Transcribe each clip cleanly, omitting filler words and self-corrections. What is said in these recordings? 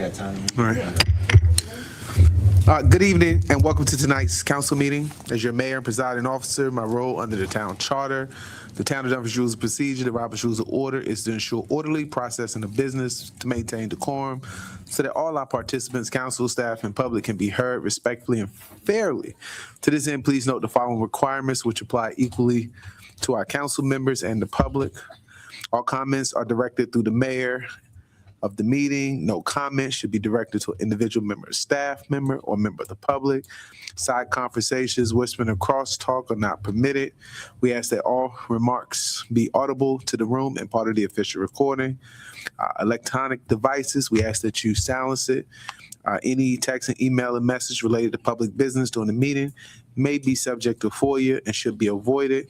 that time. All right. Good evening and welcome to tonight's council meeting. As your mayor and presiding officer, my role under the town charter, the town of Dumfries Rules of Procedure, the Robert's Rules of Order is to ensure orderly processing of business to maintain decorum so that all our participants, council, staff, and public can be heard respectfully and fairly. To this end, please note the following requirements which apply equally to our council members and the public. All comments are directed through the mayor of the meeting. No comment should be directed to an individual member, staff member, or member of the public. Side conversations, whispering, and crosstalk are not permitted. We ask that all remarks be audible to the room and part of the official recording. Electronic devices, we ask that you silence it. Any text and email and message related to public business during the meeting may be subject to FOIA and should be avoided.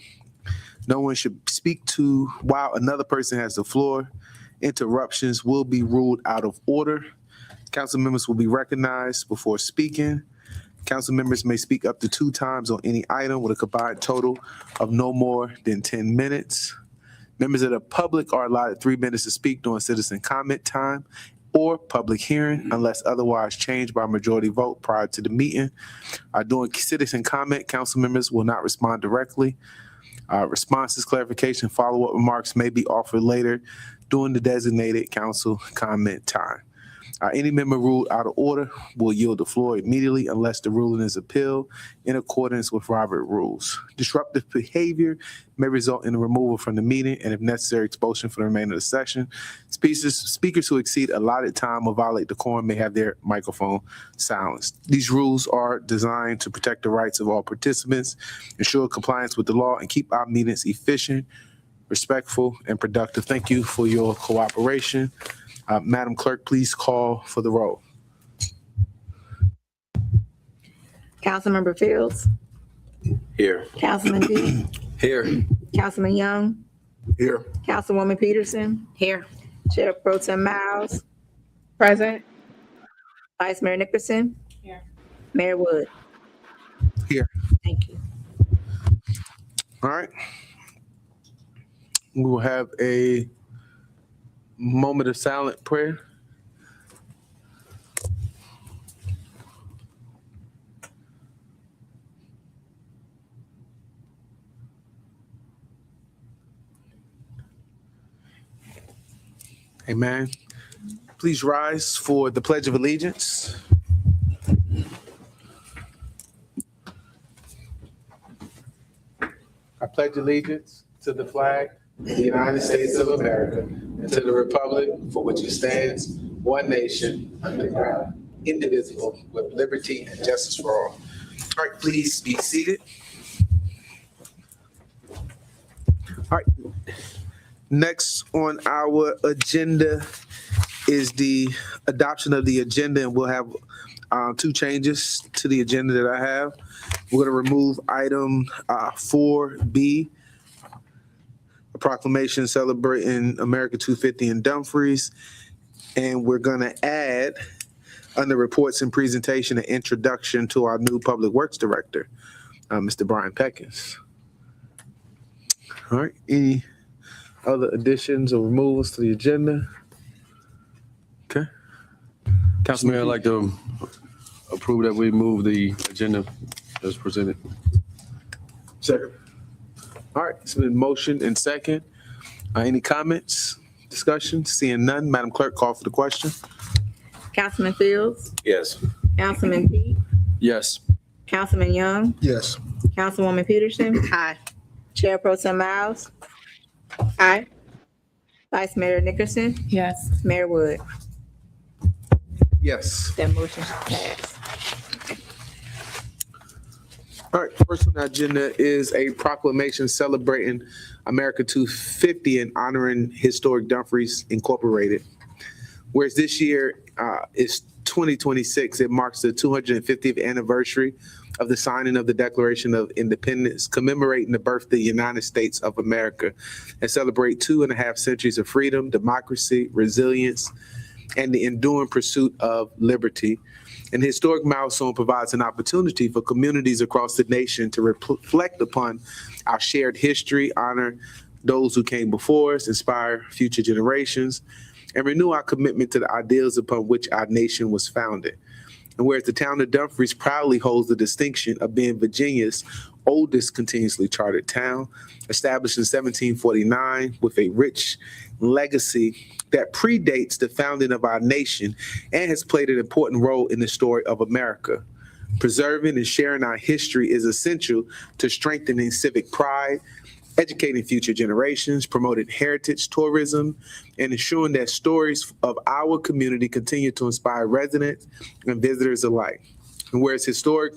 No one should speak to while another person has the floor. Interruptions will be ruled out of order. Council members will be recognized before speaking. Council members may speak up to 2 times on any item with a combined total of no more than 10 minutes. Members of the public are allotted 3 minutes to speak during citizen comment time or public hearing unless otherwise changed by a majority vote prior to the meeting. During citizen comment, council members will not respond directly. Responses, clarification, follow-up remarks may be offered later during the designated council comment time. Any member ruled out of order will yield the floor immediately unless the ruling is appealed in accordance with Robert rules. Disruptive behavior may result in the removal from the meeting and, if necessary, expulsion for the remainder of the session. Speakers who exceed allotted time or violate decorum may have their microphone silenced. These rules are designed to protect the rights of all participants, ensure compliance with the law, and keep our meetings efficient, respectful, and productive. Thank you for your cooperation. Madam Clerk, please call for the roll. Councilmember Fields. Here. Councilman Dean. Here. Councilman Young. Here. Councilwoman Peterson. Here. Chair Pro Tem Miles. Present. Vice Mayor Nickerson. Here. Mayor Wood. Here. Thank you. All right. We will have a moment of silent prayer. Amen. Please rise for the Pledge of Allegiance. I pledge allegiance to the flag of the United States of America and to the republic for which it stands, one nation, under God, indivisible, with liberty and justice for all. All right, please be seated. All right. Next on our agenda is the adoption of the agenda, and we'll have 2 changes to the agenda that I have. We're going to remove item 4B, a proclamation celebrating America 250 in Dumfries, and we're going to add under reports and presentation an introduction to our new Public Works Director, Mr. Brian Peckins. All right, any other additions or removals to the agenda? Okay. Councilman, I'd like to approve that we move the agenda as presented. Second. All right, it's been motion and second. Any comments, discussion? Seeing none, Madam Clerk, call for the question. Councilman Fields. Yes. Councilman Dean. Yes. Councilman Young. Yes. Councilwoman Peterson. Aye. Chair Pro Tem Miles. Aye. Vice Mayor Nickerson. Yes. Mayor Wood. Yes. That motion passed. All right, first on the agenda is a proclamation celebrating America 250 and honoring Historic Dumfries Incorporated. Whereas this year is 2026, it marks the 250th anniversary of the signing of the Declaration of Independence, commemorating the birth of the United States of America, and celebrate 2.5 centuries of freedom, democracy, resilience, and the enduring pursuit of liberty. An historic milestone provides an opportunity for communities across the nation to reflect upon our shared history, honor those who came before us, inspire future generations, and renew our commitment to the ideals upon which our nation was founded. And whereas the town of Dumfries proudly holds the distinction of being Virginia's oldest continuously chartered town, established in 1749 with a rich legacy that predates the founding of our nation and has played an important role in the story of America. Preserving and sharing our history is essential to strengthening civic pride, educating future generations, promoting heritage tourism, and ensuring that stories of our community continue to inspire residents and visitors alike. And whereas Historic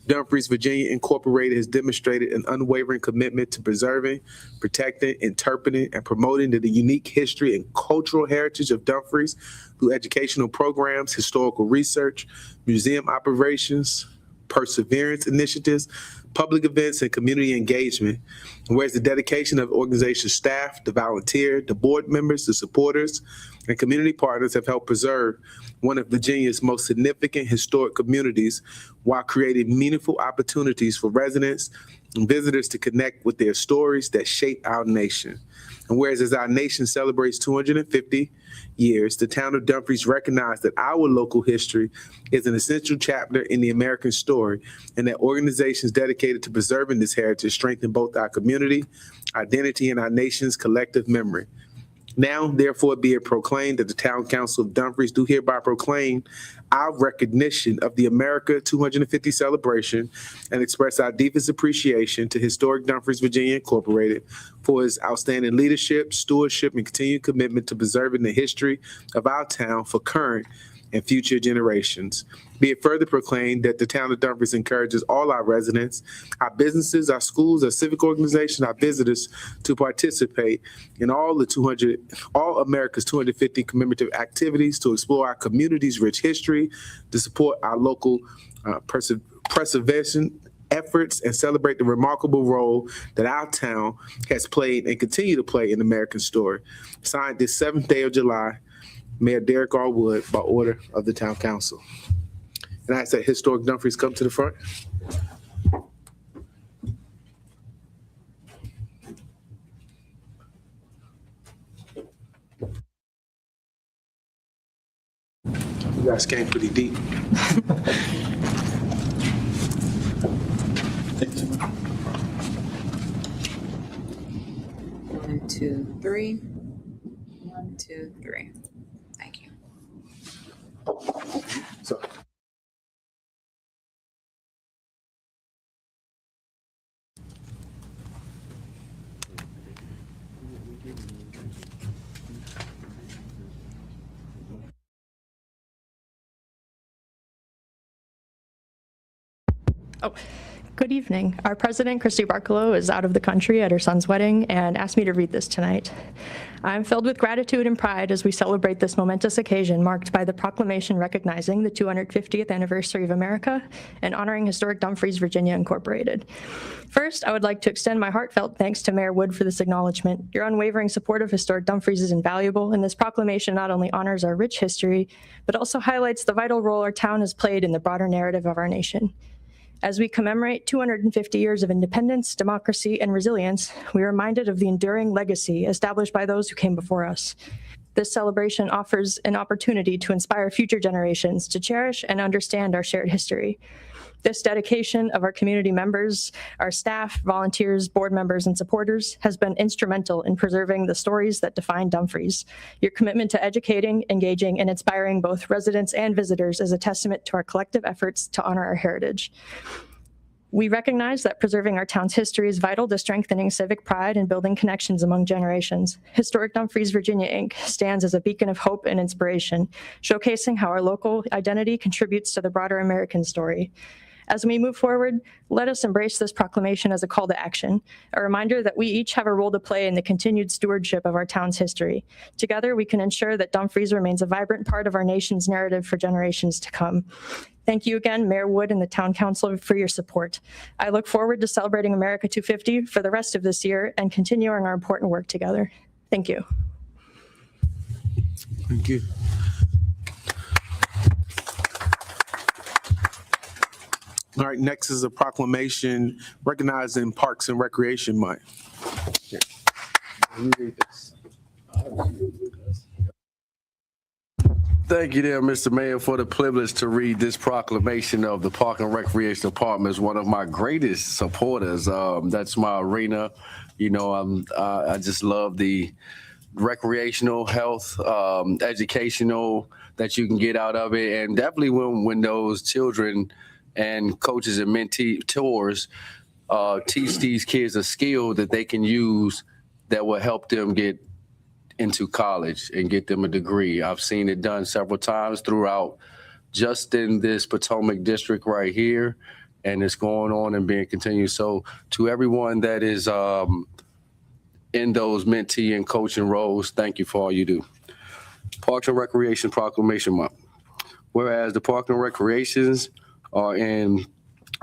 Dumfries, Virginia Incorporated has demonstrated an unwavering commitment to preserving, protecting, interpreting, and promoting the unique history and cultural heritage of Dumfries through educational programs, historical research, museum operations, perseverance initiatives, public events, and community engagement. And whereas the dedication of organization staff, the volunteer, the board members, the supporters, and community partners have helped preserve one of Virginia's most significant historic communities while creating meaningful opportunities for residents and visitors to connect with their stories that shape our nation. And whereas as our nation celebrates 250 years, the town of Dumfries recognized that our local history is an essential chapter in the American story, and that organizations dedicated to preserving this heritage strengthen both our community, identity, and our nation's collective memory. Now, therefore, be it proclaimed that the Town Council of Dumfries do hereby proclaim our recognition of the America 250 celebration and express our deepest appreciation to Historic Dumfries, Virginia Incorporated for his outstanding leadership, stewardship, and continued commitment to preserving the history of our town for current and future generations. Be it further proclaimed that the town of Dumfries encourages all our residents, our businesses, our schools, our civic organizations, our visitors to participate in all America's 250 commemorative activities to explore our community's rich history, to support our local preservation efforts, and celebrate the remarkable role that our town has played and continue to play in the American story. Signed this 7th day of July, Mayor Derek R. Wood, by order of the Town Council. And I ask that Historic Dumfries come to the front. You guys came pretty deep. 1, 2, 3. 1, 2, 3. Thank you. So, Good evening. Our president, Christy Barkalow, is out of the country at her son's wedding and asked me to read this tonight. I'm filled with gratitude and pride as we celebrate this momentous occasion marked by the proclamation recognizing the 250th anniversary of America and honoring Historic Dumfries, Virginia Incorporated. First, I would like to extend my heartfelt thanks to Mayor Wood for this acknowledgement. Your unwavering support of Historic Dumfries is invaluable, and this proclamation not only honors our rich history, but also highlights the vital role our town has played in the broader narrative of our nation. As we commemorate 250 years of independence, democracy, and resilience, we are reminded of the enduring legacy established by those who came before us. This celebration offers an opportunity to inspire future generations to cherish and understand our shared history. This dedication of our community members, our staff, volunteers, board members, and supporters has been instrumental in preserving the stories that define Dumfries. Your commitment to educating, engaging, and inspiring both residents and visitors is a testament to our collective efforts to honor our heritage. We recognize that preserving our town's history is vital to strengthening civic pride and building connections among generations. Historic Dumfries, Virginia, Inc. stands as a beacon of hope and inspiration, showcasing how our local identity contributes to the broader American story. As we move forward, let us embrace this proclamation as a call to action, a reminder that we each have a role to play in the continued stewardship of our town's history. Together, we can ensure that Dumfries remains a vibrant part of our nation's narrative for generations to come. Thank you again, Mayor Wood and the Town Council, for your support. I look forward to celebrating America 250 for the rest of this year and continuing our important work together. Thank you. thank you. All right, next is a proclamation recognizing Parks and Recreation Month. Here. You read this. Thank you there, Mr. Mayor, for the privilege to read this proclamation of the Park and Recreation Department as one of my greatest supporters. That's my arena. You know, I just love the recreational health, educational that you can get out of it. And definitely when those children and coaches and mentors teach these kids a skill that they can use that will help them get into college and get them a degree. I've seen it done several times throughout just in this Potomac district right here, and it's going on and being continued. So to everyone that is in those mentee and coaching roles, thank you for all you do. Parks and Recreation Proclamation Month. Whereas the Park and Recreations are an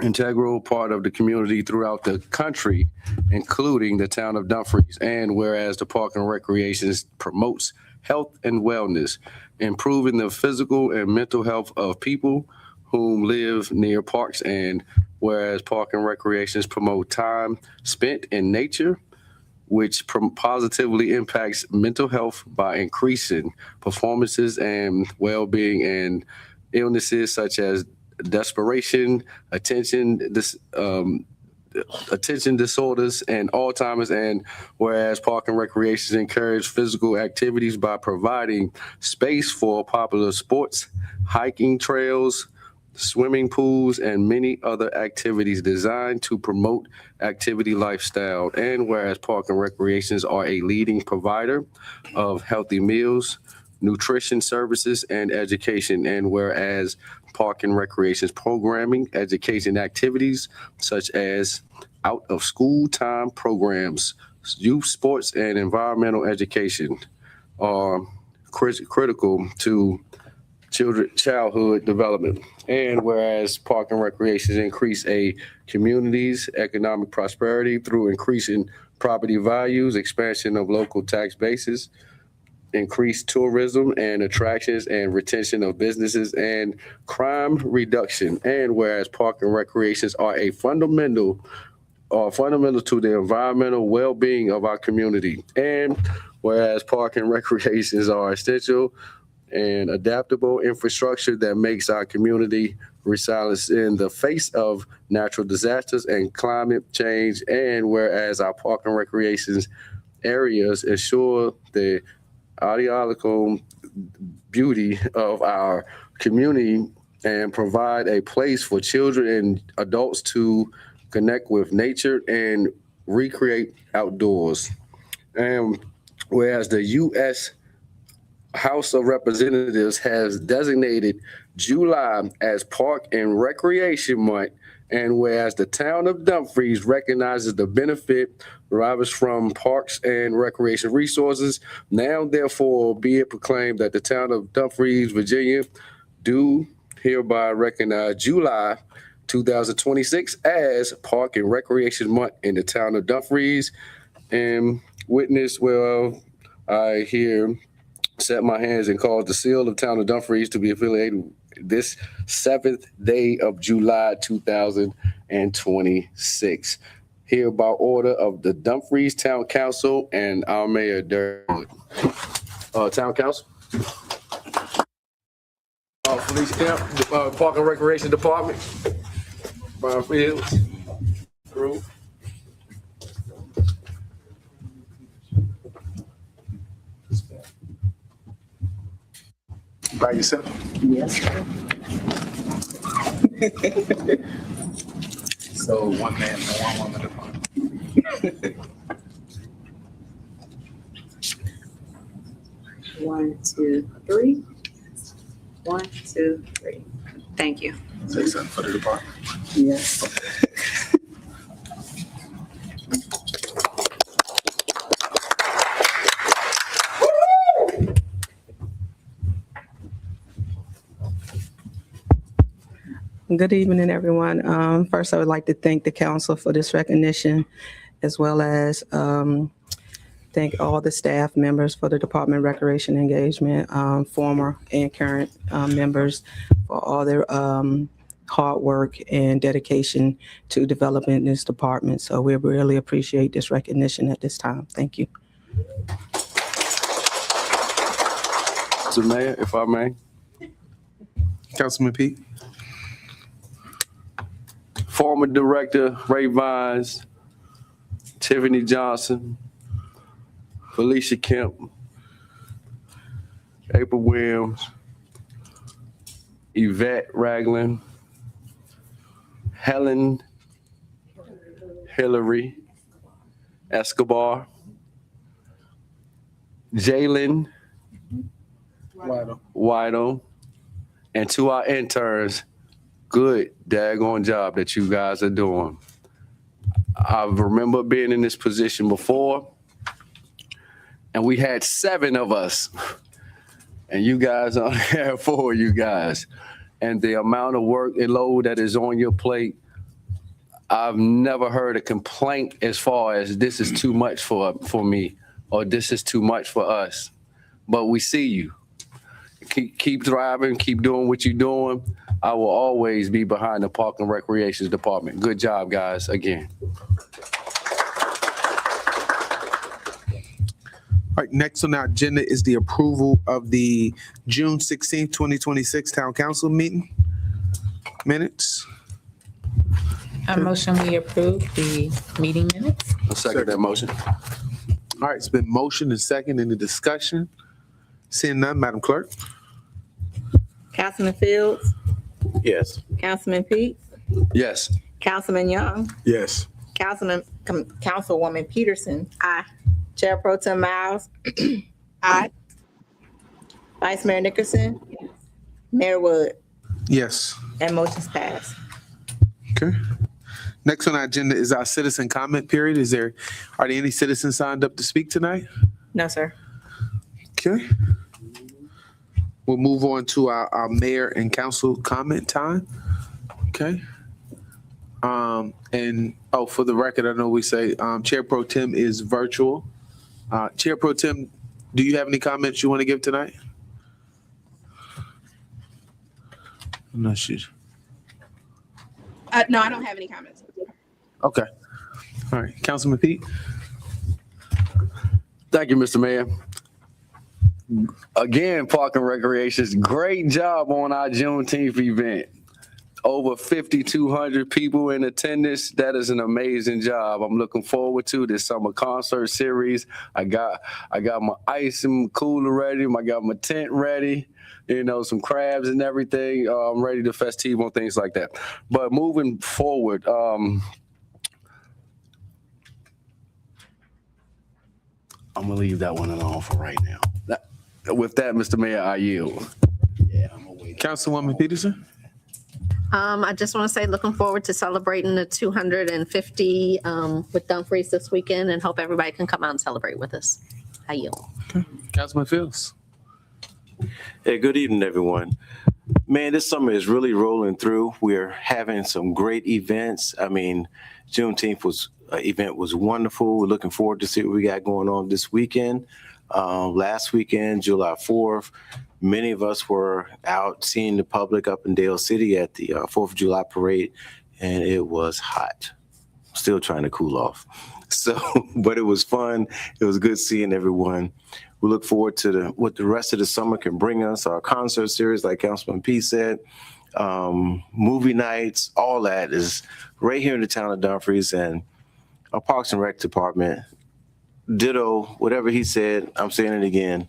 integral part of the community throughout the country, including the town of Dumfries. And whereas the Park and Recreations promotes health and wellness, improving the physical and mental health of people who live near parks. And whereas Park and Recreations promote time spent in nature, which positively impacts mental health by increasing performances and well-being and illnesses such as desperation, attention disorders, and Alzheimer's. And whereas Park and Recreation encourage physical activities by providing space for popular sports, hiking trails, swimming pools, and many other activities designed to promote activity lifestyle. And whereas Park and Recreations are a leading provider of healthy meals, nutrition services, and education. And whereas Park and Recreation's programming, education activities such as out of school time programs, youth sports, and environmental education are critical to childhood development. And whereas Park and Recreations increase a community's economic prosperity through increasing property values, expansion of local tax bases, increased tourism and attractions and retention of businesses, and crime reduction. And whereas Park and Recreations are fundamental to the environmental well-being of our community. And whereas Park and Recreations are essential and adaptable infrastructure that makes our community resilient in the face of natural disasters and climate change. And whereas our Park and Recreations areas ensure the ideological beauty of our community and provide a place for children and adults to connect with nature and recreate outdoors. And whereas the U.S. House of Representatives has designated July as Park and Recreation Month, and whereas the town of Dumfries recognizes the benefit derives from parks and recreation resources, now therefore be it proclaimed that the town of Dumfries, Virginia, do hereby recognize July 2026 as Park and Recreation Month in the town of Dumfries. And witness, well, I here set my hands and cause the seal of town of Dumfries to be affiliated this 7th day of July 2026. Here by order of the Dumfries Town Council and our Mayor, Derek. Town Council. Police Camp, Park and Recreation Department. Brian Fields. Through. By yourself? Yes. So one man and one woman apart. 1, 2, 3. 1, 2, 3. Thank you. Say something for the department. Yes. Good evening, everyone. First, I would like to thank the council for this recognition, as well as thank all the staff members for the Department of Recreation Engagement, former and current members for all their hard work and dedication to developing this department. So we really appreciate this recognition at this time. Thank you. Mr. Mayor, if I may. Councilman Pete? Former Director Ray Vines, Tiffany Johnson, Felicia Kemp, April Williams, Yvette Ragland, Helen Hillary Escobar, Jalen Whittle, and to our interns, good daggone job that you guys are doing. I remember being in this position before, and we had 7 of us, and you guys are here for you guys. And the amount of work and load that is on your plate, I've never heard a complaint as far as this is too much for me or this is too much for us. But we see you. Keep thriving, keep doing what you're doing. I will always be behind the Park and Recreation Department. Good job, guys, again. All right, next on our agenda is the approval of the June 16th, 2026 Town Council meeting minutes. I motion we approve the meeting minutes. I'll second that motion. All right, it's been motioned and second in the discussion. Seeing none, Madam Clerk? Councilman Fields, Yes. Councilman Pete, Yes. Councilman Young, Yes. Councilwoman Peterson. Aye. Chair Pro Tem Miles. Aye. Vice Mayor Nickerson. Mayor Wood. Yes. And motion's passed. Okay. Next on our agenda is our citizen comment period. Are there any citizens signed up to speak tonight? No, sir. Okay. We'll move on to our mayor and council comment time. Okay. For the record, I know we say Chair Pro Tem is virtual. Chair Pro Tem, do you have any comments you want to give tonight? I'm not sure. No, I don't have any comments. Okay. All right. Councilman Pete? Thank you, Mr. Mayor. Again, Park and Recreations, great job on our Juneteenth event. Over 5,200 people in attendance. That is an amazing job. I'm looking forward to this summer concert series. I got my ice and cooler ready. I got my tent ready. Some crabs and everything. I'm ready to festive on things like that. But moving forward, I'm gonna leave that one alone for right now. With that, Mr. Mayor, I yield. Councilwoman Peterson? I just want to say, looking forward to celebrating the 250 with Dumfries this weekend, and hope everybody can come out and celebrate with us. I yield. Councilman Fields? Hey, good evening, everyone. Man, this summer is really rolling through. We're having some great events. I mean, Juneteenth event was wonderful. We're looking forward to see what we got going on this weekend. Last weekend, July 4th, many of us were out seeing the public up in Dale City at the 4th of July parade, and it was hot. Still trying to cool off. But it was fun. It was good seeing everyone. We look forward to what the rest of the summer can bring us, our concert series, like Councilman P said, movie nights, all that is right here in the town of Dumfries, and our Parks and Rec department, ditto, whatever he said, I'm saying it again.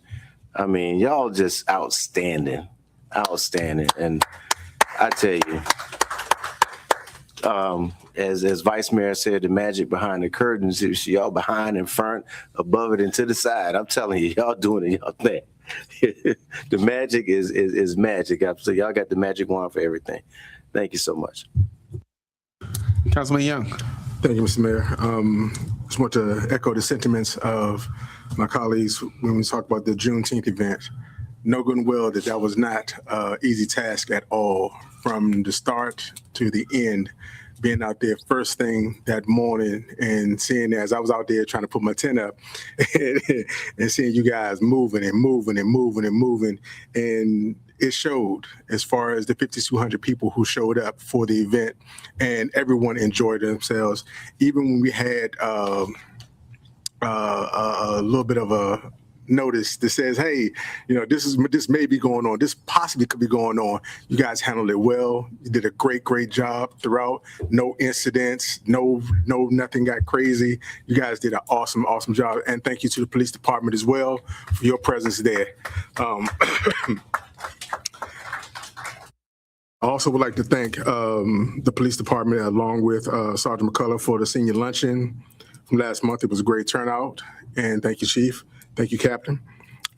I mean, y'all just outstanding. And I tell you, as Vice Mayor said, the magic behind the curtains, y'all behind and front, above it and to the side. I'm telling you, y'all doing it, y'all thing. The magic is magic. So y'all got the magic wand for everything. Thank you so much. Councilman Young? Thank you, Mr. Mayor. Just want to echo the sentiments of my colleagues when we talk about the Juneteenth event. No good and well that was not an easy task at all, from the start to the end. Being out there first thing that morning and seeing, as I was out there trying to put my tent up and seeing you guys moving and moving and moving and moving. And it showed as far as the 5,200 people who showed up for the event, and everyone enjoyed themselves. Even when we had a little bit of a notice that says, hey, this may be going on. This possibly could be going on. You guys handled it well. You did a great job throughout. No incidents. Nothing got crazy. You guys did an awesome job. And thank you to the police department as well for your presence there. I also would like to thank the police department along with Sergeant McCullough for the senior luncheon from last month. It was a great turnout. And thank you, Chief. Thank you, Captain.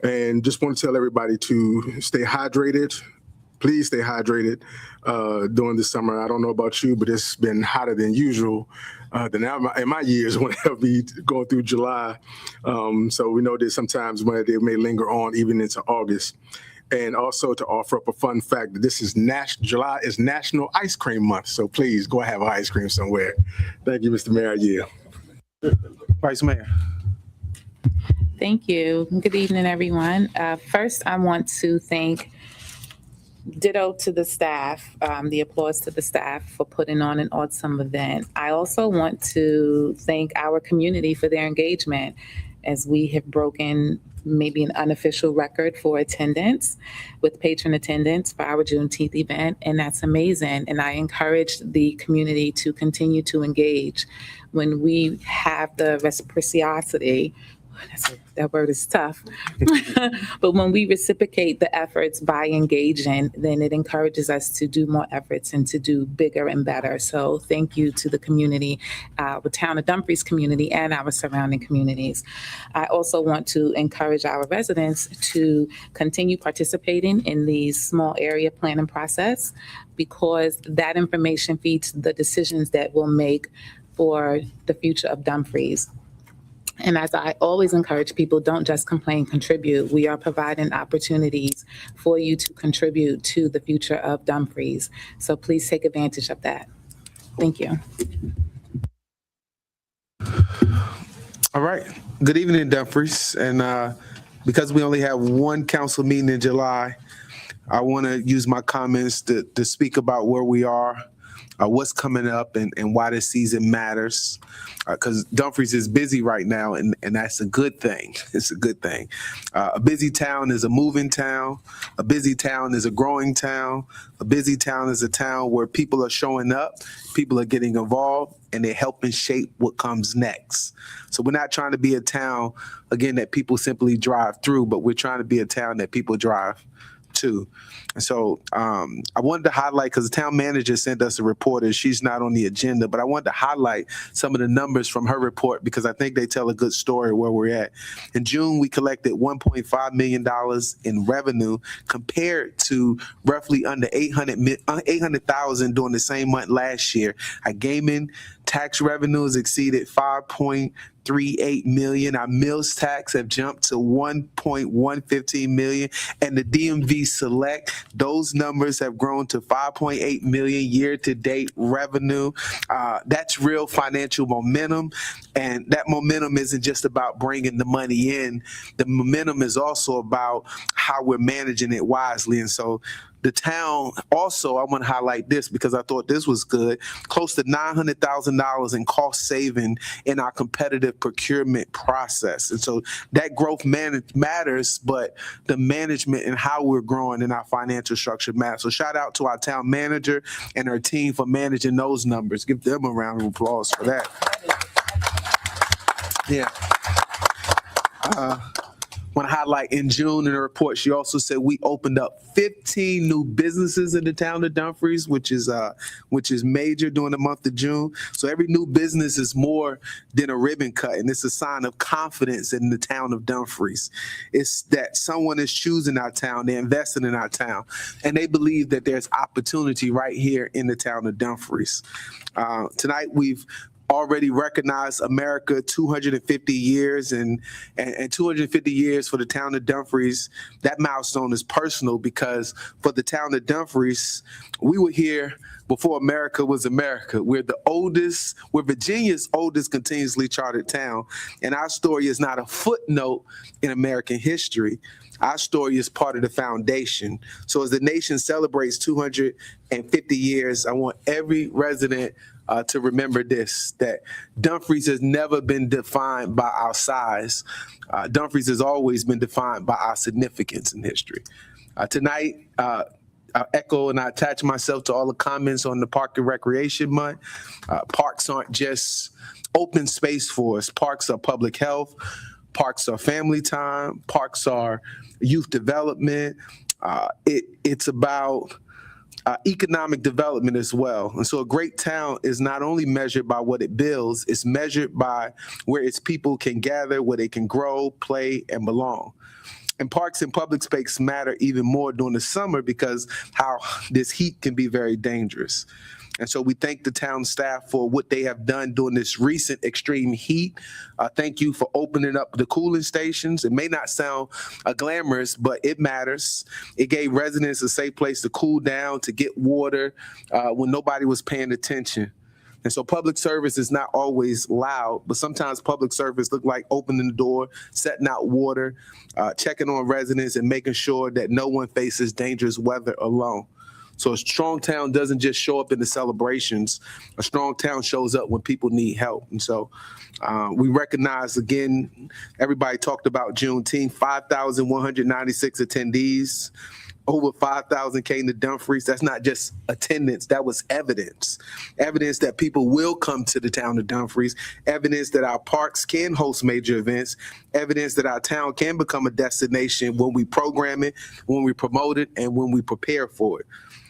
And just want to tell everybody to stay hydrated. Please stay hydrated during the summer. I don't know about you, but it's been hotter than usual in my years when I'll be going through July. So we know that sometimes when they may linger on even into August. And also to offer up a fun fact that this is July is National Ice Cream Month. So please go have ice cream somewhere. Thank you, Mr. Mayor. Yeah. Vice Mayor. Thank you. Good evening, everyone. First, I want to thank ditto to the staff, the applause to the staff for putting on an awesome event. I also want to thank our community for their engagement as we have broken maybe an unofficial record for attendance with patron attendance for our Juneteenth event, and that's amazing. And I encourage the community to continue to engage. When we have the reciprocity, that word is tough. But when we reciprocate the efforts by engaging, then it encourages us to do more efforts and to do bigger and better. So thank you to the community, the town of Dumfries community and our surrounding communities. I also want to encourage our residents to continue participating in the small area planning process, because that information feeds the decisions that we'll make for the future of Dumfries. And as I always encourage people, don't just complain, contribute. We are providing opportunities for you to contribute to the future of Dumfries. So please take advantage of that. Thank you. All right. Good evening, Dumfries. And because we only have one council meeting in July, I want to use my comments to speak about where we are, what's coming up, and why this season matters. Because Dumfries is busy right now, and that's a good thing. It's a good thing. A busy town is a moving town. A busy town is a growing town. A busy town is a town where people are showing up, people are getting involved, and they're helping shape what comes next. So we're not trying to be a town, again, that people simply drive through, but we're trying to be a town that people drive to. And so I wanted to highlight, because the town manager sent us a report, and she's not on the agenda, but I wanted to highlight some of the numbers from her report because I think they tell a good story where we're at. In June, we collected $1.5 million in revenue compared to roughly under 800,000 during the same month last year. Our gaming tax revenues exceeded 5.38 million. Our meals tax have jumped to 1.115 million, and the DMV Select, those numbers have grown to 5.8 million year-to-date revenue. That's real financial momentum, and that momentum isn't just about bringing the money in. The momentum is also about how we're managing it wisely, and so the town also, I want to highlight this because I thought this was good, close to $900,000 in cost saving in our competitive procurement process. And so that growth matters, but the management and how we're growing in our financial structure matters. So shout out to our town manager and her team for managing those numbers. Give them a round of applause for that. Yeah. Want to highlight in June in the report, she also said we opened up 15 new businesses in the town of Dumfries, which is major during the month of June. So every new business is more than a ribbon cut, and it's a sign of confidence in the town of Dumfries. It's that someone is choosing our town, they're investing in our town, and they believe that there's opportunity right here in the town of Dumfries. Tonight we've already recognized America 250 years and 250 years for the town of Dumfries. That milestone is personal because for the town of Dumfries, we were here before America was America. We're Virginia's oldest continuously chartered town, and our story is not a footnote in American history. Our story is part of the foundation. So as the nation celebrates 250 years, I want every resident to remember this, that Dumfries has never been defined by our size. Dumfries has always been defined by our significance in history. Tonight, I echo and I attach myself to all the comments on the Park and Recreation Month. Parks aren't just open space for us. Parks are public health. Parks are family time. Parks are youth development. It's about economic development as well. And so a great town is not only measured by what it builds, it's measured by where its people can gather, where they can grow, play, and belong. And parks and public space matter even more during the summer because how this heat can be very dangerous. And so we thank the town staff for what they have done during this recent extreme heat. Thank you for opening up the cooling stations. It may not sound glamorous, but it matters. It gave residents a safe place to cool down, to get water when nobody was paying attention. And so public service is not always loud, but sometimes public service look like opening the door, setting out water, checking on residents, and making sure that no one faces dangerous weather alone. So a strong town doesn't just show up in the celebrations. A strong town shows up when people need help. And so we recognize, again, everybody talked about Juneteenth, 5,196 attendees. Over 5,000 came to Dumfries. That's not just attendance, that was evidence. Evidence that people will come to the town of Dumfries, evidence that our parks can host major events, evidence that our town can become a destination when we program it, when we promote it, and when we prepare for it.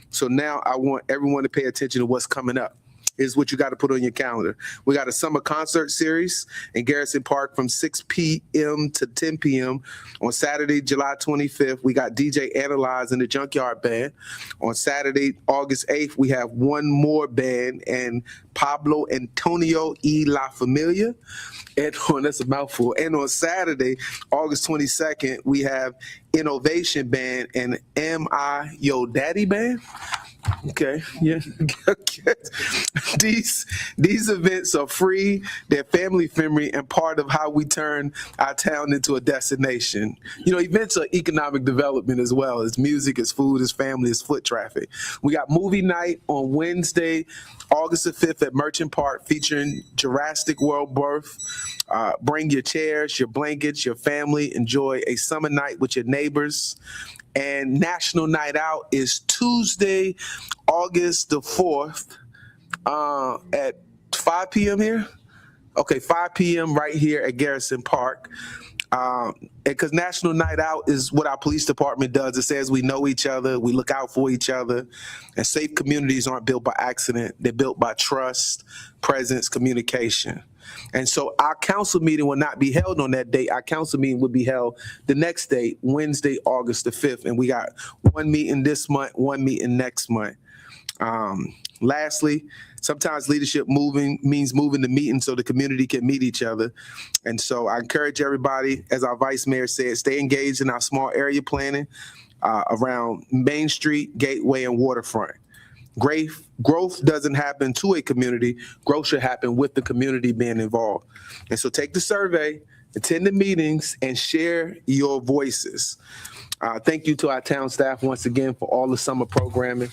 So now I want everyone to pay attention to what's coming up. Is what you got to put on your calendar. We got a summer concert series in Garrison Park from 6 p.m. to 10 p.m. On Saturday, July 25th, we got DJ Analyze and the Junkyard Band. On Saturday, August 8th, we have one more band and Pablo Antonio y La Familia. And that's a mouthful. And on Saturday, August 22nd, we have Innovation Band and Am I Yo Daddy Band? Okay, yeah. These events are free, they're family friendly, and part of how we turn our town into a destination. You know, events are economic development as well. It's music, it's food, it's family, it's foot traffic. We got movie night on Wednesday, August the 5th at Merchant Park featuring Jurassic World Birth. Bring your chairs, your blankets, your family. Enjoy a summer night with your neighbors. And National Night Out is Tuesday, August the 4th at 5 p.m. here. Okay, 5 p.m. right here at Garrison Park. Because National Night Out is what our police department does. It says we know each other, we look out for each other, and safe communities aren't built by accident. They're built by trust, presence, communication. And so our council meeting will not be held on that date. Our council meeting will be held the next day, Wednesday, August the 5th. And we got one meeting this month, one meeting next month. Lastly, sometimes leadership means moving the meeting so the community can meet each other. And so I encourage everybody, as our vice mayor said, stay engaged in our small area planning around Main Street, Gateway, and Waterfront. Growth doesn't happen to a community. Growth should happen with the community being involved. And so take the survey, attend the meetings, and share your voices. Thank you to our town staff once again for all the summer programming,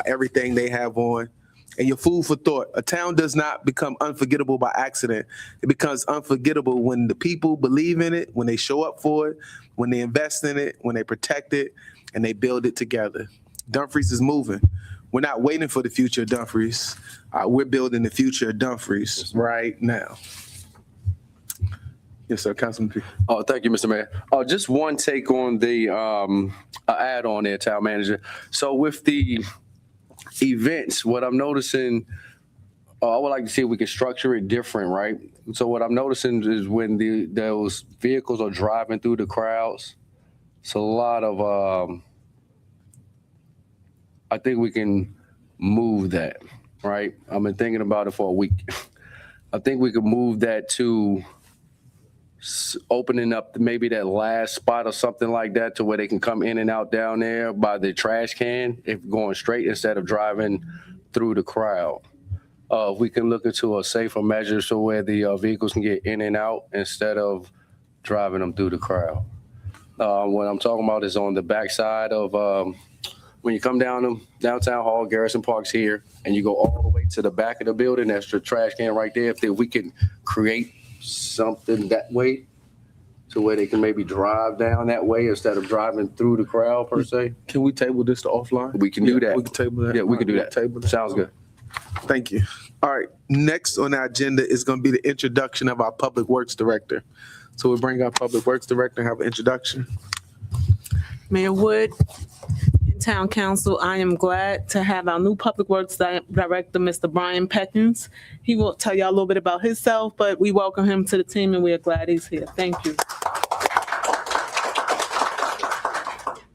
everything they have on. And your food for thought. A town does not become unforgettable by accident. It becomes unforgettable when the people believe in it, when they show up for it, when they invest in it, when they protect it, and they build it together. Dumfries is moving. We're not waiting for the future of Dumfries. We're building the future of Dumfries right now. Yes, sir, Councilman P. Oh, thank you, Mr. Mayor. Just one take on the add-on there, town manager. So with the events, what I'm noticing, I would like to see if we can structure it different, right? So what I'm noticing is when those vehicles are driving through the crowds, it's a lot of, I think we can move that, right? I've been thinking about it for a week. I think we could move that to opening up maybe that last spot or something like that to where they can come in and out down there by the trash can, if going straight instead of driving through the crowd. If we can look into a safer measure so where the vehicles can get in and out instead of driving them through the crowd. What I'm talking about is on the backside of when you come down to Downtown Hall, Garrison Park's here, and you go all the way way to the back of the building. That's the trash can right there. If we can create something that way to where they can maybe drive down that way instead of driving through the crowd per se. Can we table this to offline? We can do that. We can table that. Yeah, we can do that. Table that. Sounds good. Thank you. All right, next on our agenda is going to be the introduction of our Public Works Director. So we'll bring our Public Works Director and have an introduction. Mayor Wood, and Town Council, I am glad to have our new Public Works Director, Mr. Brian Peckins. He will tell y'all a little bit about himself, but we welcome him to the team and we are glad he's here. Thank you.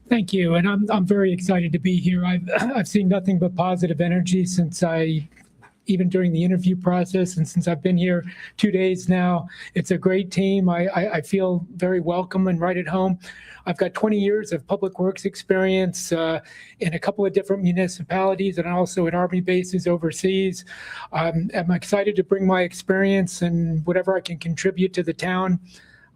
Thank you, and I'm very excited to be here. I've seen nothing but positive energy since even during the interview process, and since I've been here 2 days now. It's a great team. I feel very welcome and right at home. I've got 20 years of public works experience in a couple of different municipalities and also at Army bases overseas. I'm excited to bring my experience and whatever I can contribute to the town.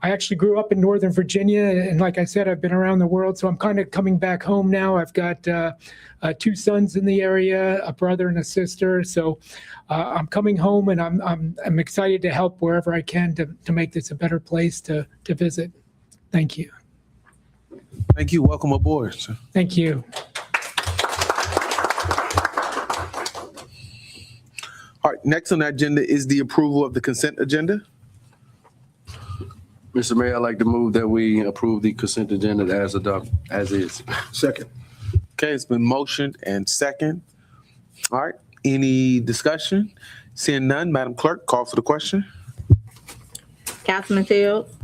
I actually grew up in Northern Virginia, and like I said, I've been around the world, so I'm kind of coming back home now. I've got 2 sons in the area, a brother and a sister, so I'm coming home, and I'm excited to help wherever I can to make this a better place to visit. Thank you. Thank you. Welcome aboard, sir. Thank you. All right, next on the agenda is the approval of the consent agenda. Mr. Mayor, I'd like to move that we approve the consent agenda as adopted, as is. Second. Okay, it's been motioned and second. All right, any discussion? Seeing none, Madam Clerk, call for the question. Councilman Fields,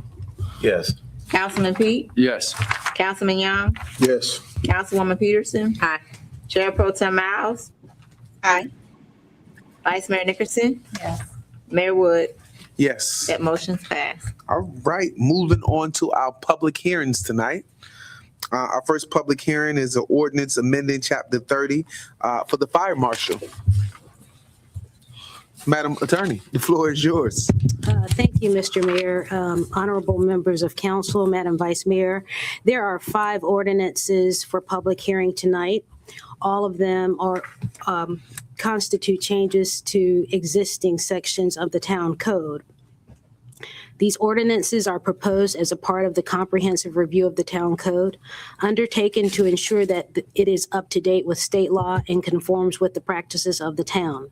Yes. Councilman Pete, Yes. Councilman Young, Yes. Councilwoman Peterson. Aye. Chair Pro Tem Miles, Aye. Vice Mayor Nickerson, Yes. Mayor Wood. Yes. That motion's passed. All right, moving on to our public hearings tonight. Our first public hearing is an ordinance amending Chapter 30 for the fire marshal. Madam Attorney, the floor is yours. Thank you, Mr. Mayor, honorable members of council, Madam Vice Mayor. There are 5 ordinances for public hearing tonight. All of them are constitute changes to existing sections of the town code. These ordinances are proposed as a part of the comprehensive review of the town code, undertaken to ensure that it is up to date with state law and conforms with the practices of the town.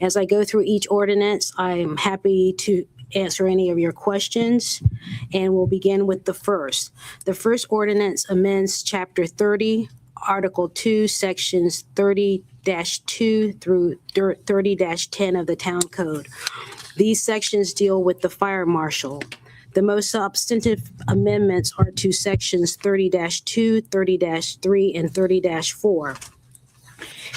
As I go through each ordinance, I am happy to answer any of your questions, and we'll begin with the first. The first ordinance amends Chapter 30, Article 2, Sections 30-2 through 30-10 of the town code. These sections deal with the fire marshal. The most substantive amendments are to Sections 30-2, 30-3, and 30-4.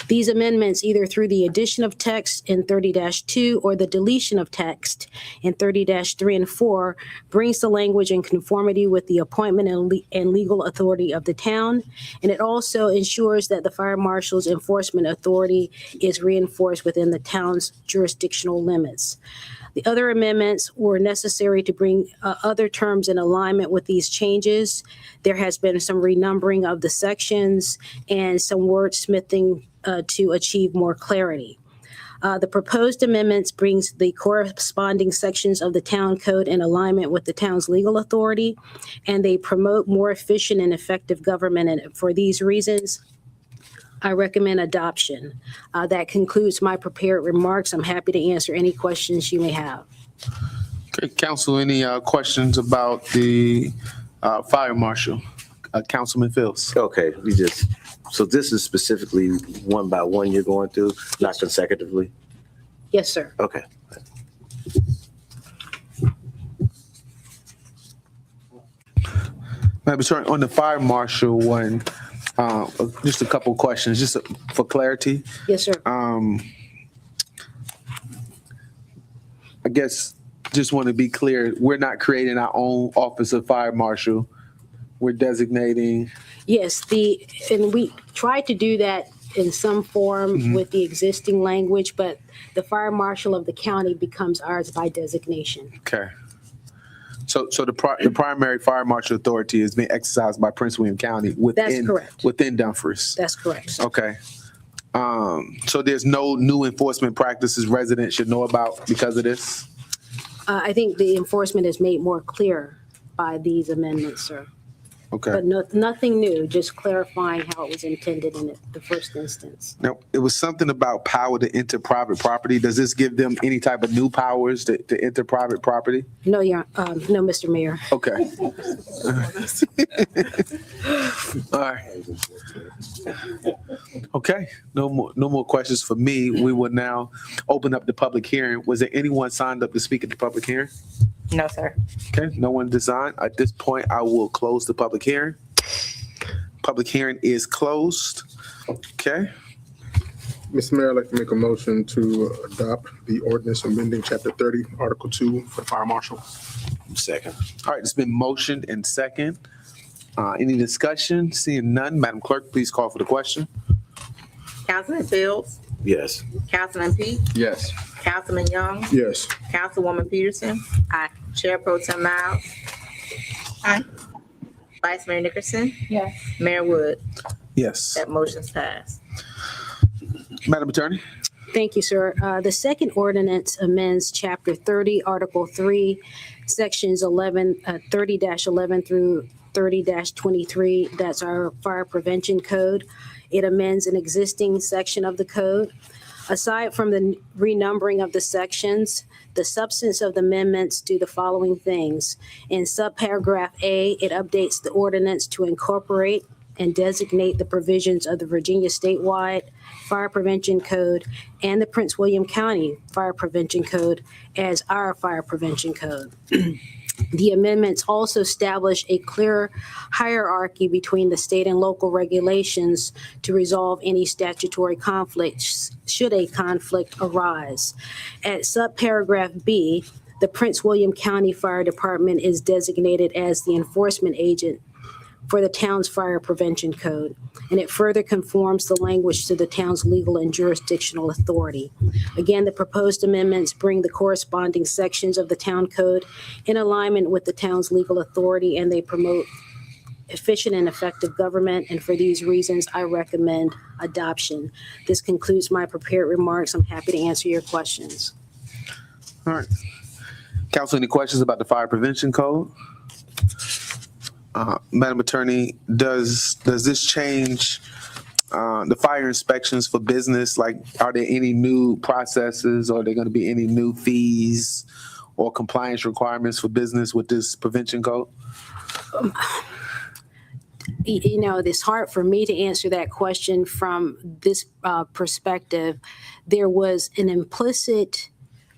These amendments, either through the addition of text in 30-2 or the deletion of text in 30-3 and 4, brings the language in conformity with the appointment and legal authority of the town. And it also ensures that the fire marshal's enforcement authority is reinforced within the town's jurisdictional limits. The other amendments were necessary to bring other terms in alignment with these changes. There has been some renumbering of the sections and some wordsmithing to achieve more clarity. The proposed amendments brings the corresponding sections of the town code in alignment with the town's legal authority, and they promote more efficient and effective government. And for these reasons, I recommend adoption. That concludes my prepared remarks. I'm happy to answer any questions you may have. Okay, council, any questions about the fire marshal? Councilman Fields. Okay, so this is specifically one by one you're going through, not consecutively? Yes, sir. Okay. Madam Attorney, on the fire marshal one, just a couple questions, just for clarity. Yes, sir. I guess just want to be clear, we're not creating our own office of fire marshal. We're designating. Yes, and we tried to do that in some form with the existing language, but the fire marshal of the county becomes ours by designation. Okay. So the primary fire marshal authority is being exercised by Prince William County within. That's correct. Within Dumfries. That's correct. Okay. So there's no new enforcement practices residents should know about because of this? I think the enforcement is made more clear by these amendments, sir. Okay. But nothing new, just clarifying how it was intended in the first instance. Now, it was something about power to enter private property. Does this give them any type of new powers to enter private property? No, no, Mr. Mayor. Okay. All right. Okay, no more questions for me. We will now open up the public hearing. Was there anyone signed up to speak at the public hearing? No, sir. Okay, no one designed. At this point, I will close the public hearing. Public hearing is closed. Okay, Mr. Mayor, I'd like to make a motion to adopt the ordinance amending Chapter 30, Article 2 for the Fire Marshal. Second. all right, it's been motioned and second. Any discussion? Seeing none, Madam Clerk, please call for the question. Councilman Fields, Yes. Councilman Peak, Yes. Councilman Young, Yes. Councilwoman Peterson. Aye. Chair Pro Tem Miles. Aye. Vice Mayor Nickerson. Yes. Mayor Wood. Yes, That motion's passed. Madam Attorney. Thank you, sir. The second ordinance amends Chapter 30, Article 3, Sections 30-11 through 30-23. That's our fire prevention code. It amends an existing section of the code. Aside from the renumbering of the sections, the substance of the amendments do the following things. In subparagraph A, it updates the ordinance to incorporate and designate the provisions of the Virginia statewide Fire Prevention Code and the Prince William County Fire Prevention Code as our Fire Prevention Code. The amendments also establish a clear hierarchy between the state and local regulations to resolve any statutory conflicts, should a conflict arise. At subparagraph B, the Prince William County Fire Department is designated as the enforcement agent for the town's fire prevention code, and it further conforms the language to the town's legal and jurisdictional authority. Again, the proposed amendments bring the corresponding sections of the town code in alignment with the town's legal authority, and they promote efficient and effective government, and for these reasons, I recommend adoption. This concludes my prepared remarks. I'm happy to answer your questions. All right. Council, any questions about the fire prevention code? Madam Attorney, does this change the fire inspections for business? Like, are there any new processes, or are there going to be any new fees or compliance requirements for business with this prevention code? You know, it's hard for me to answer that question from this perspective. There was an implicit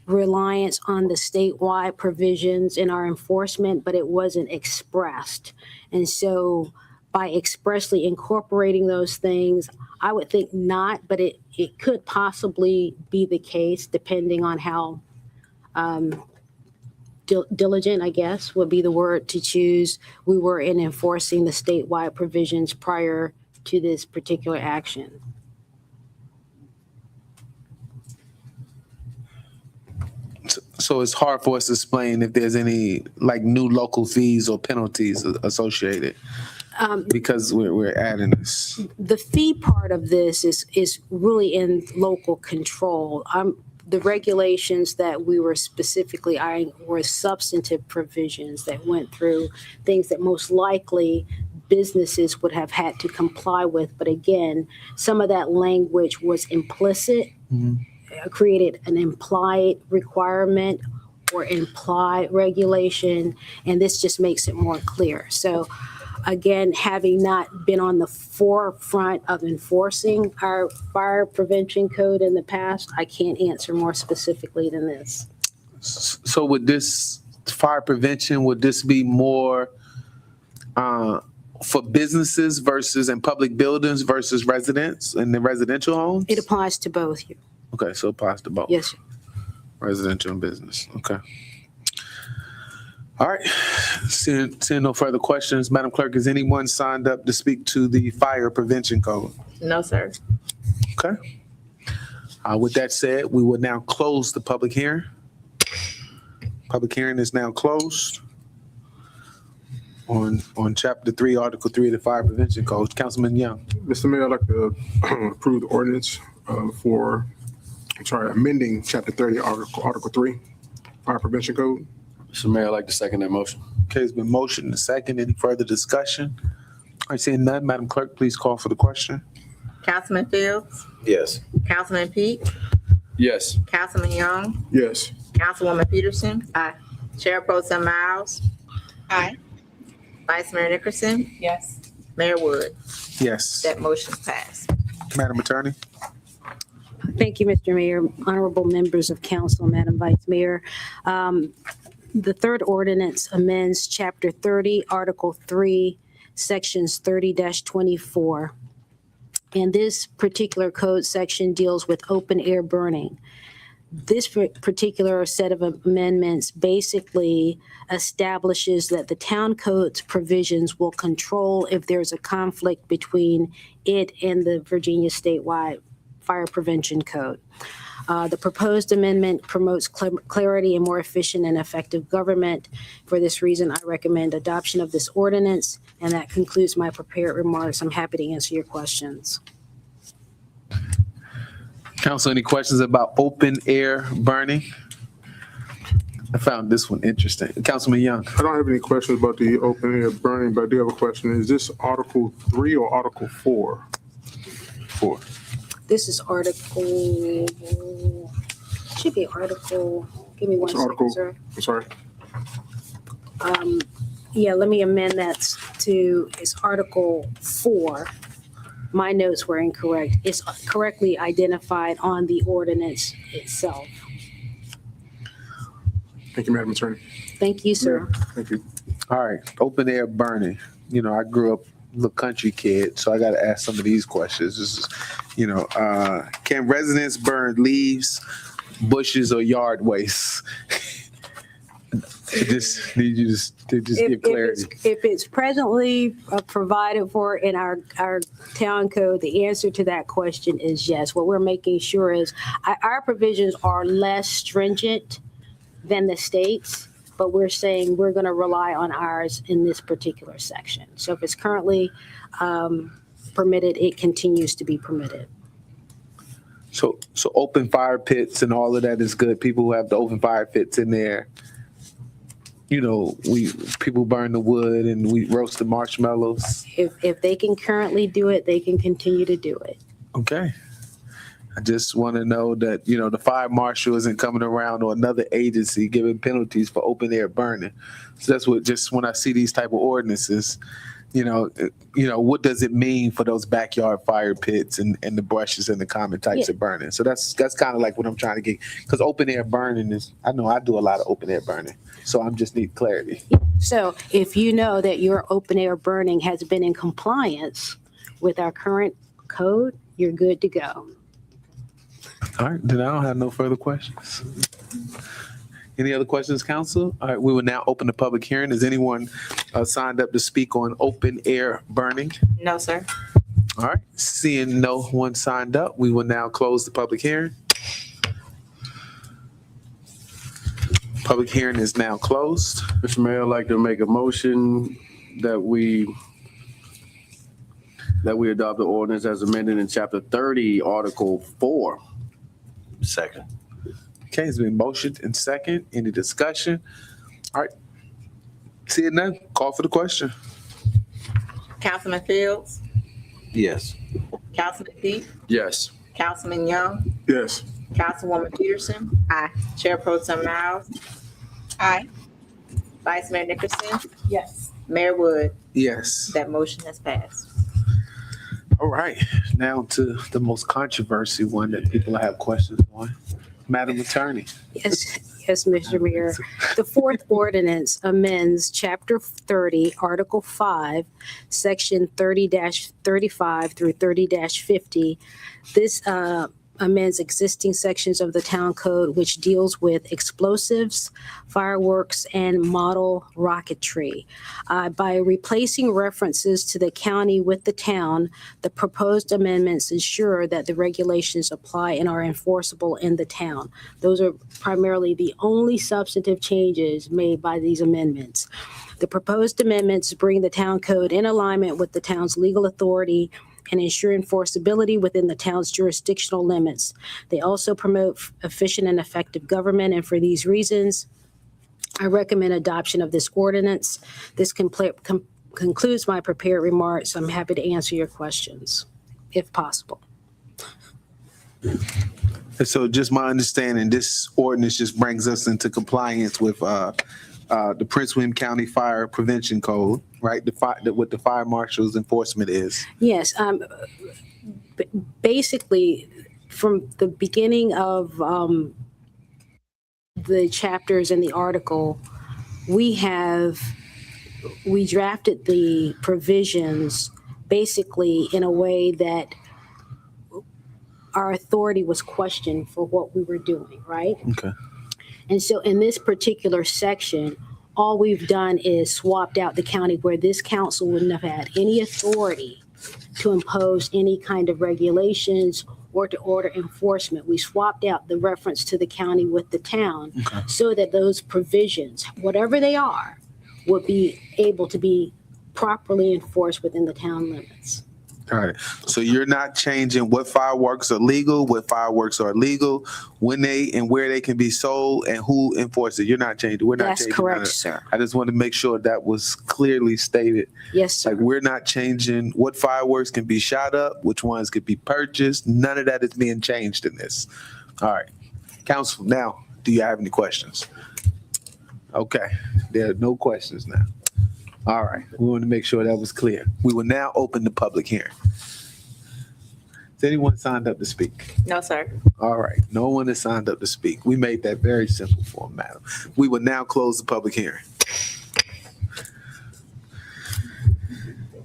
reliance on the statewide provisions in our enforcement, but it wasn't expressed. And so by expressly incorporating those things, I would think not, but it could possibly be the case depending on how diligent, I guess, would be the word to choose, we were in enforcing the statewide provisions prior to this particular action. So it's hard for us to explain if there's any like new local fees or penalties associated because we're adding this. The fee part of this is really in local control. The regulations that we were specifically eyeing were substantive provisions that went through things that most likely businesses would have had to comply with. But again, some of that language was implicit. Created an implied requirement or implied regulation, and this just makes it more clear. So again, having not been on the forefront of enforcing our fire prevention code in the past, I can't answer more specifically than this. So would this fire prevention, would this be more for businesses versus in public buildings versus residents in the residential homes? It applies to both. Okay, so it applies to both. Yes, sir. Residential and business. Okay. All right. Seeing no further questions, Madam Clerk, is anyone signed up to speak to the fire prevention code? No, sir. Okay. With that said, we will now close the public hearing. Public hearing is now closed. on Chapter 3, Article 3 of the Fire Prevention Code. Councilman Young. Mr. Mayor, I'd like to approve the ordinance amending Chapter 30, Article 3, Fire Prevention Code. Mr. Mayor, I'd like to second that motion. Okay, it's been motioned and second. Any further discussion? All right, seeing none, Madam Clerk, please call for the question. Councilman Fields, Yes. Councilman Peak, Yes. Councilman Young, Yes. Councilwoman Peterson. Aye. Chair Pro Tem Miles, Aye. Vice Mayor Nickerson, Yes. Mayor Wood. Yes. That motion passed. Madam Attorney? Thank you, Mr. Mayor, honorable members of council, Madam Vice Mayor. The third ordinance amends Chapter 30, Article 3, Sections 30-24. And this particular code section deals with open air burning. This particular set of amendments basically establishes that the town code's provisions will control if there's a conflict between it and the Virginia statewide fire prevention code. The proposed amendment promotes clarity and more efficient and effective government. For this reason, I recommend adoption of this ordinance, and that concludes my prepared remarks. I'm happy to answer your questions. Council, any questions about open air burning? I found this one interesting. Councilman Young. I don't have any questions about the open air burning, but I do have a question. Is this Article 3 or Article 4? 4. This is article, should be article, give me one It's second, article- sir. I'm sorry. Yeah, let me amend that to, it's Article 4. My notes were incorrect. It's correctly identified on the ordinance itself. Thank you, Madam Attorney. Thank you, sir. Thank you. All right, open air burning. You know, I grew up a country kid, so I got to ask some of these questions. This is, can residents burn leaves, bushes, or yard waste? Just need you to just give clarity. If it's presently provided for in our town code, the answer to that question is yes. What we're making sure is our provisions are less stringent than the states, but we're saying we're going to rely on ours in this particular section. So if it's currently permitted, it continues to be permitted. So open fire pits and all of that is good. People who have the open fire pits in there, people burn the wood and we roast the marshmallows. If they can currently do it, they can continue to do it. Okay. I just want to know that, the fire marshal isn't coming around or another agency giving penalties for open air burning. So that's what, just when I see these type of ordinances, what does it mean for those backyard fire pits and the brushes and the common types of burning? So that's kind of like what I'm trying to get, because open air burning is, I know I do a lot of open air burning. So I just need clarity. So if you know that your open air burning has been in compliance with our current code, you're good to go. All right, then I don't have no further questions. Any other questions, council? All right, we will now open the public hearing. Is anyone signed up to speak on open air burning? No, sir. All right, seeing no one signed up, we will now close the public hearing. Public hearing is now closed. Mr. Mayor, I'd like to make a motion that we adopt the ordinance as amended in Chapter 30, Article 4. Second. Okay, it's been motioned and second. Any discussion? All right, seeing none, call for the question. Councilman Fields, Yes. Councilman Peak, Yes. Councilman Young, Yes. Councilwoman Peterson. Aye. Chair Pro Tem Miles, Aye. Vice Mayor Nickerson, Yes. Mayor Wood. Yes. That motion has passed. All right, now to the most controversial one that people have questions on. Madam Attorney. Yes, Mr. Mayor. The fourth ordinance amends Chapter 30, Article 5, Section 30-35 through 30-50. This amends existing sections of the town code, which deals with explosives, fireworks, and model rocketry. By replacing references to the county with the town, the proposed amendments ensure that the regulations apply and are enforceable in the town. Those are primarily the only substantive changes made by these amendments. The proposed amendments bring the town code in alignment with the town's legal authority and ensure enforceability within the town's jurisdictional limits. They also promote efficient and effective government, and for these reasons, I recommend adoption of this ordinance. This concludes my prepared remarks. I'm happy to answer your questions, if possible. And so just my understanding, this ordinance just brings us into compliance with the Prince William County Fire Prevention Code, right? What the fire marshal's enforcement is. Yes, basically, from the beginning of the chapters in the article, we drafted the provisions basically in a way that our authority was questioned for what we were doing, right? Okay. And so in this particular section, all we've done is swapped out the county where this council wouldn't have had any authority to impose any kind of regulations or to order enforcement. We swapped out the reference to the county with the town so that those provisions, whatever they are, would be able to be properly enforced within the town limits. All right. So you're not changing what fireworks are legal, what fireworks are illegal, when they and where they can be sold, and who enforces it. You're not changing. We're not That's changing. correct, none of- sir. I just want to make sure that was clearly stated. Yes, sir. Like we're not changing what fireworks can be shot up, which ones could be purchased. None of that is being changed in this. All right. Council, now, do you have any questions? Okay. There are no questions now. All right. We want to make sure that was clear. We will now open the public hearing. Has anyone signed up to speak? No, sir. All right. No one has signed up to speak. We made that very simple for them, madam. We will now close the public hearing.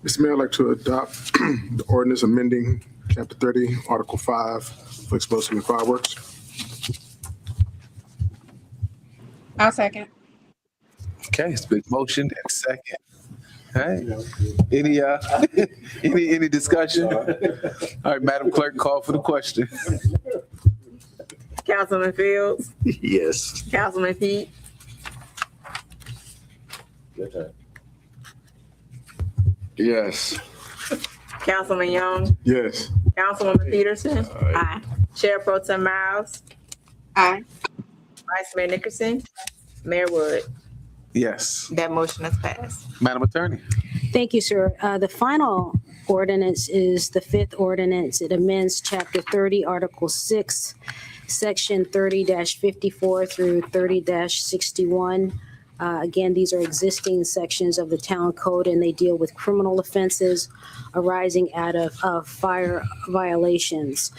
Mr. Mayor, I'd like to adopt the ordinance amending Chapter 30, Article 5 for explosive and fireworks. I'll second. Okay, it's been motioned and second. All right. Any discussion? All right, Madam Clerk, call for the question. Councilman Fields, Yes. Councilman Pete, Yes. Councilman Young, Yes. Councilwoman Peterson. Aye. Chair Pro Tem Miles, Aye. Vice Mayor Nickerson, Mayor Wood. Yes. That motion is passed. Madam Attorney. Thank you, sir. The final ordinance is the fifth ordinance. It amends Chapter 30, Article 6, Section 30-54 through 30-61. Again, these are existing sections of the town code, and they deal with criminal offenses arising out of fire violations.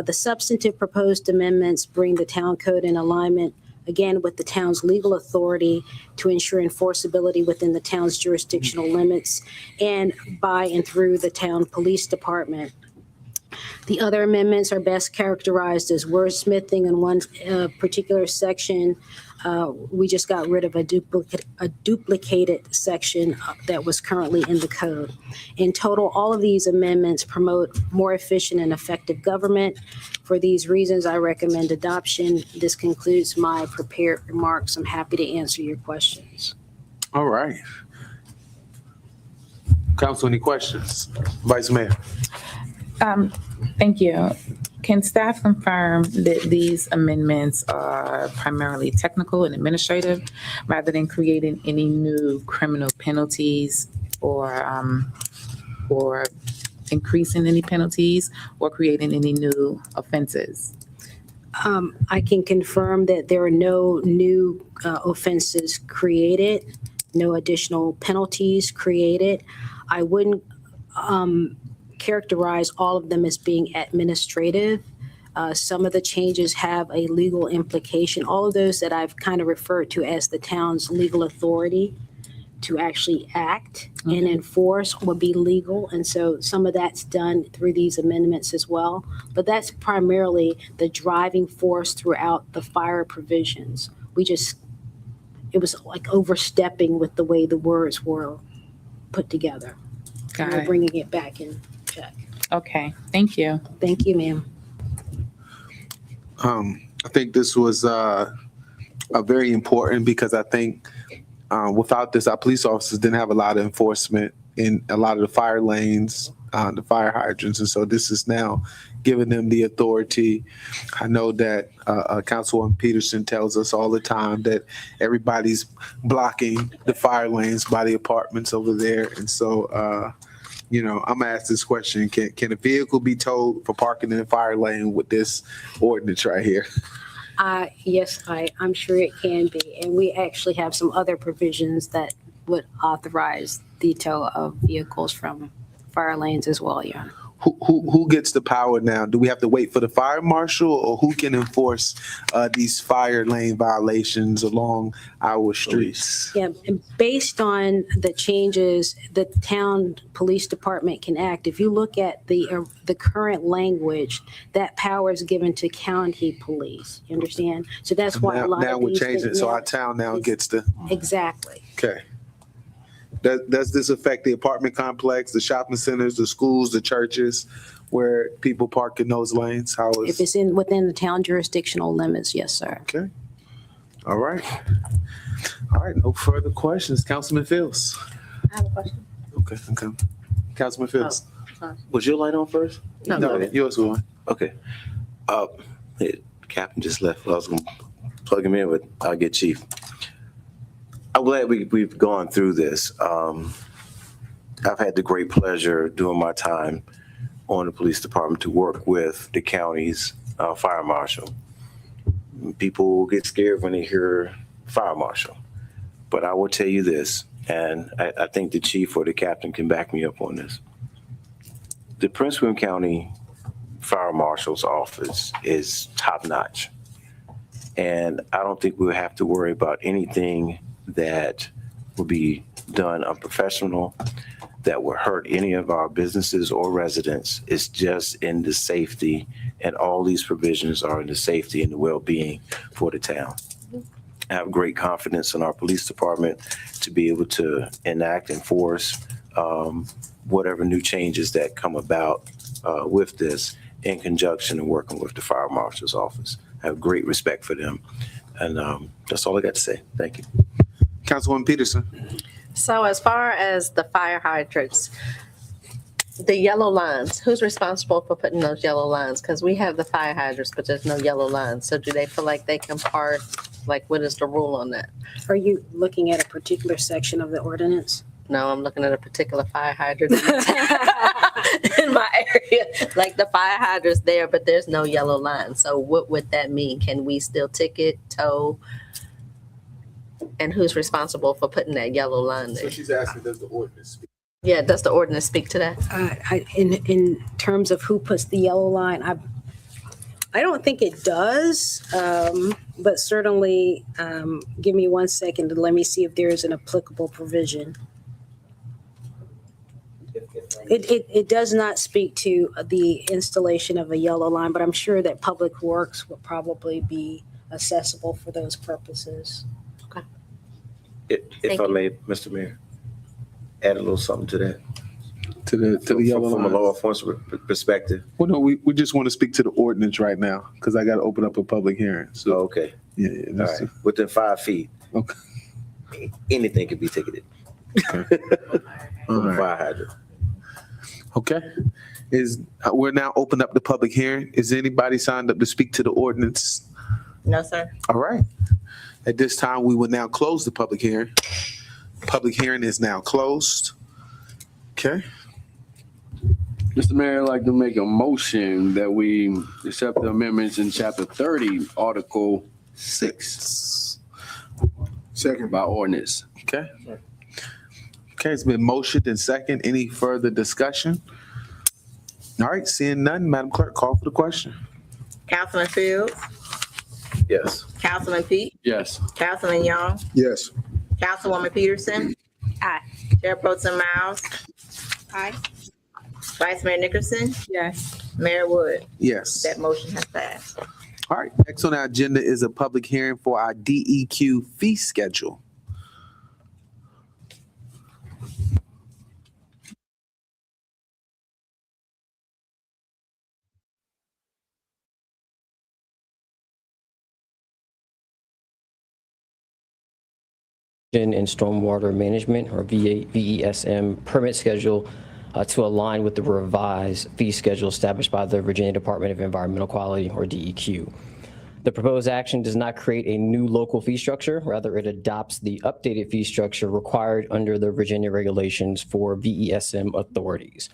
The substantive proposed amendments bring the town code in alignment, again, with the town's legal authority to ensure enforceability within the town's jurisdictional limits and by and through the town police department. The other amendments are best characterized as wordsmithing in one particular section. We just got rid of a duplicated section that was currently in the code. In total, all of these amendments promote more efficient and effective government. For these reasons, I recommend adoption. This concludes my prepared remarks. I'm happy to answer your questions. All right. Council, any questions? Vice Mayor. Thank you. Can staff confirm that these amendments are primarily technical and administrative rather than creating any new criminal penalties or increasing any penalties or creating any new offenses? I can confirm that there are no new offenses created, no additional penalties created. I wouldn't characterize all of them as being administrative. Some of the changes have a legal implication. All of those that I've kind of referred to as the town's legal authority to actually act and enforce would be legal. And so some of that's done through these amendments as well. But that's primarily the driving force throughout the fire provisions. It was like overstepping with the way the words were put together. Got We're it. bringing it back in check. Okay, thank you. Thank you, ma'am. I think this was very important because I think without this, our police officers didn't have a lot of enforcement in a lot of the fire lanes, the fire hydrants. And so this is now giving them the authority. I know that Councilwoman Peterson tells us all the time that everybody's blocking the fire lanes by the apartments over there. And so, you know, I'm gonna ask this question: Can a vehicle be towed for parking in a fire lane with this ordinance right here? Yes, I'm sure it can be. And we actually have some other provisions that would authorize the tow of vehicles from fire lanes as well, Your Honor. Who gets the power now? Do we have to wait for the fire marshal, or who can enforce these fire lane violations along our streets? Yeah, and based on the changes, the town police department can act. If you look at the current language, that power is given to county police. You understand? So that's why a lot Now of we're these changing it, so our town now gets the. Exactly. Okay. Does this affect the apartment complex, the shopping centers, the schools, the churches, where people park in those lanes? How is? If it's within the town jurisdictional limits, yes, sir. Okay. All right. All right. No further questions. Councilman Fields. I have a question. Okay. Councilman Fields. Was your light on first? No, yours was on. Okay. The captain just left. I was going to plug him in, but I'll get Chief. I'm glad we've gone through this. I've had the great pleasure during my time on the police department to work with the county's fire marshal. People get scared when they hear fire marshal, but I will tell you this, and I think the chief or the captain can back me up on this. The Prince William County Fire Marshal's office is top notch, and I don't think we'll have to worry about anything that will be done unprofessional, that will hurt any of our businesses or residents. It's just in the safety, and all these provisions are in the safety and the well-being for the town. I have great confidence in our police department to be able to enact, enforce whatever new changes that come about with this in conjunction and working with the fire marshal's office. I have great respect for them. And that's all I got to say. Thank you. Councilwoman Peterson. So as far as the fire hydrants, the yellow lines, who's responsible for putting those yellow lines? Because we have the fire hydrants, but there's no yellow lines. So do they feel like they can park? Like, what is the rule on that? Are you looking at a particular section of the ordinance? No, I'm looking at a particular fire hydrant in my area. Like the fire hydrant's there, but there's no yellow line. So what would that mean? Can we still ticket, tow? And who's responsible for putting that yellow line there? So she's asking, does the ordinance speak? Yeah, does the ordinance speak to that? In terms of who puts the yellow line, I don't think it does, but certainly give me 1 second to let me see if there is an applicable provision. It does not speak to the installation of a yellow line, but I'm sure that Public Works will probably be accessible for those purposes. If I may, Mr. Mayor, add a little something to that. To the yellow From a line. law enforcement perspective. Well, no, we just want to speak to the ordinance right now because I got to open up a public hearing. So, Okay. yeah. All that's- right. Within 5 feet, Okay. anything can be ticketed. All From a right. fire hydrant. Okay. We're now open up the public hearing. Is anybody signed up to speak to the ordinance? No, sir. All right. At this time, we will now close the public hearing. Public hearing is now closed. Okay. Mr. Mayor, I'd like to make a motion that we accept the amendments in Chapter 30, Article 6 Second. by ordinance. Okay. Okay, it's been motioned and second. Any further discussion? All right, seeing none, Madam Clerk, call for the question. Councilman Fields, Yes. Councilman Pete, Yes. Councilman Young, Yes. Councilwoman Peterson. Aye. Chair Pro Tem Miles, Aye. Vice Mayor Nickerson, Yes. Mayor Wood. Yes. That motion has passed. All right, next on our agenda is a public hearing for our DEQ fee schedule. and Stormwater Management, or VESM, permit schedule to align with the revised fee schedule established by the Virginia Department of Environmental Quality, or DEQ. The proposed action does not create a new local fee structure. Rather, it adopts the updated fee structure required under the Virginia regulations for VESM authorities.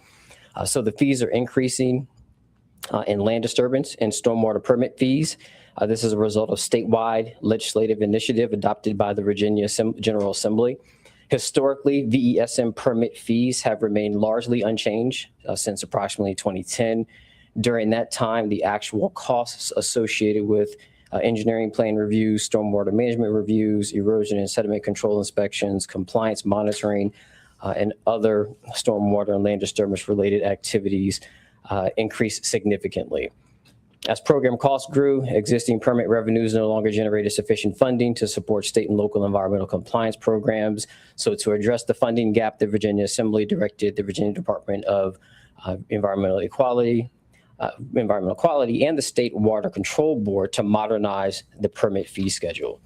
So the fees are increasing in land disturbance and stormwater permit fees. This is a result of statewide legislative initiative adopted by the Virginia General Assembly. Historically, VESM permit fees have remained largely unchanged since approximately 2010. During that time, the actual costs associated with engineering plan reviews, stormwater management reviews, erosion and sediment control inspections, compliance monitoring, and other stormwater and land disturbance related activities increased significantly. As program costs grew, existing permit revenues no longer generated sufficient funding to support state and local environmental compliance programs. So to address the funding gap, the Virginia Assembly directed the Virginia Department of Environmental Quality and the State Water Control Board to modernize the permit fee schedule.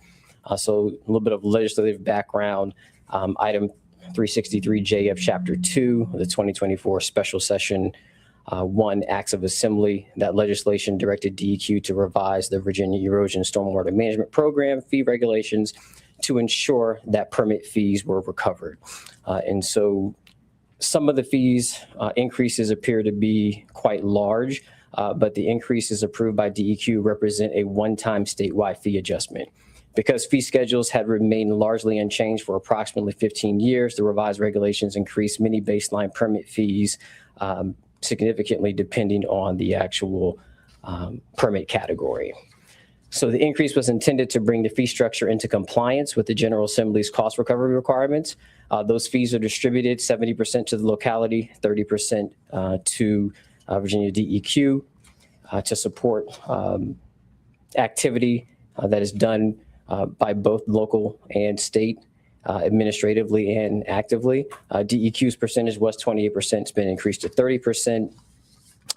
So a little bit of legislative background. Item 363J of Chapter 2 of the 2024 Special Session 1 Acts of Assembly. That legislation directed DEQ to revise the Virginia Erosion Stormwater Management Program fee regulations to ensure that permit fees were recovered. And so some of the fees increases appear to be quite large, but the increases approved by DEQ represent a one-time statewide fee adjustment. Because fee schedules had remained largely unchanged for approximately 15 years, the revised regulations increased many baseline permit fees significantly depending on the actual permit category. So the increase was intended to bring the fee structure into compliance with the General Assembly's cost recovery requirements. Those fees are distributed 70% to the locality, 30% to Virginia DEQ to support activity that is done by both local and state administratively and actively. DEQ's percentage was 28%. It's been increased to 30%.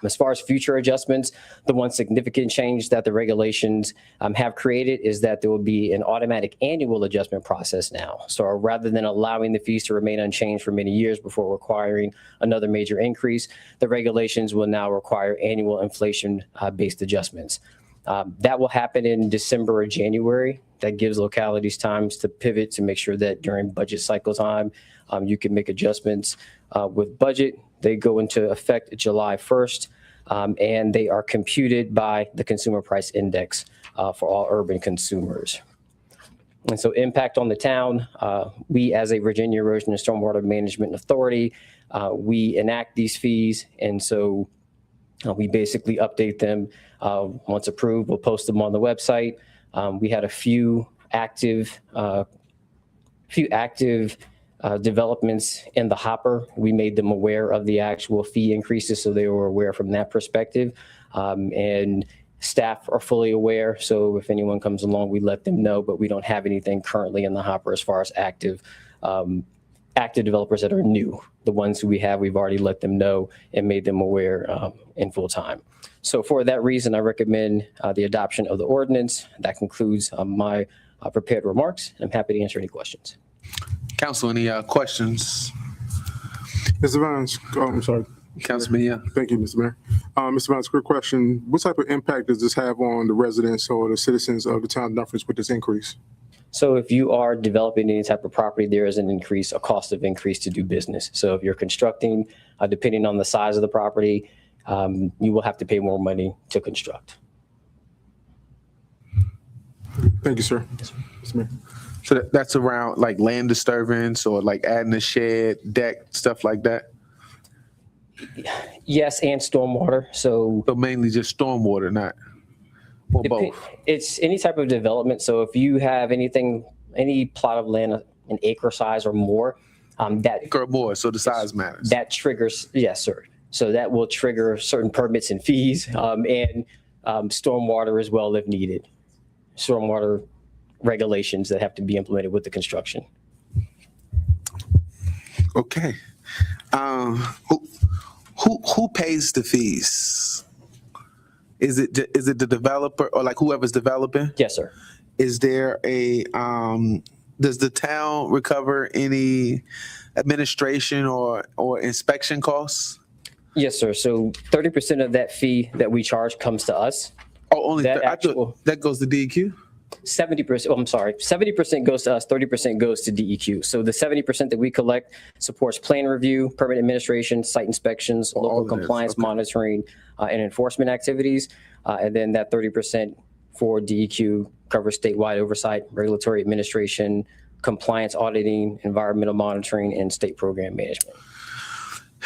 As far as future adjustments, the one significant change that the regulations have created is that there will be an automatic annual adjustment process now. So rather than allowing the fees to remain unchanged for many years before requiring another major increase, the regulations will now require annual inflation-based adjustments. That will happen in December or January. That gives localities times to pivot to make sure that during budget cycle time, you can make adjustments with budget. They go into effect July 1st, and they are computed by the Consumer Price Index for all urban consumers. And so impact on the town, we as a Virginia Erosion and Stormwater Management Authority, we enact these fees. And so we basically update them once approved. We'll post them on the website. We had a few active developments in the hopper. We made them aware of the actual fee increases, so they were aware from that perspective. And staff are fully aware. So if anyone comes along, we let them know, but we don't have anything currently in the hopper as far as active developers that are new. The ones who we have, we've already let them know and made them aware in full time. So for that reason, I recommend the adoption of the ordinance. That concludes my prepared remarks. I'm happy to answer any questions. Council, any questions? Mr. Vines, I'm sorry. Councilman, yeah. Thank you, Mr. Mayor. Mr. Vines, quick question. What type of impact does this have on the residents or the citizens of the town of Dumfries with this increase? So if you are developing any type of property, there is a cost of increase to do business. So if you're constructing, depending on the size of the property, you will have to pay more money to construct. Thank you, sir. Yes, Mr. Mayor. So that's around like land disturbance or like adding a shed, deck, stuff like that? Yes, and stormwater. So mainly just stormwater, not, or both? It's any type of development. So if you have any plot of land, an acre size or more, acre or more, so the size matters. That triggers, yes, sir. So that will trigger certain permits and fees, and stormwater as well if needed. Stormwater regulations that have to be implemented with the construction. Okay. Who pays the fees? Is it the developer or like whoever's developing? Yes, sir. Is there a does the town recover any administration or inspection costs? Yes, sir. So 30% of that fee that we charge comes to us. Oh, only That I thought that goes to DEQ? 70%, oh, I'm sorry, 70% goes to us, 30% goes to DEQ. So the 70% that we collect supports plan review, permit administration, site inspections, all local of this, compliance okay. monitoring, and enforcement activities. And then that 30% for DEQ covers statewide oversight, regulatory administration, compliance auditing, environmental monitoring, and state program management.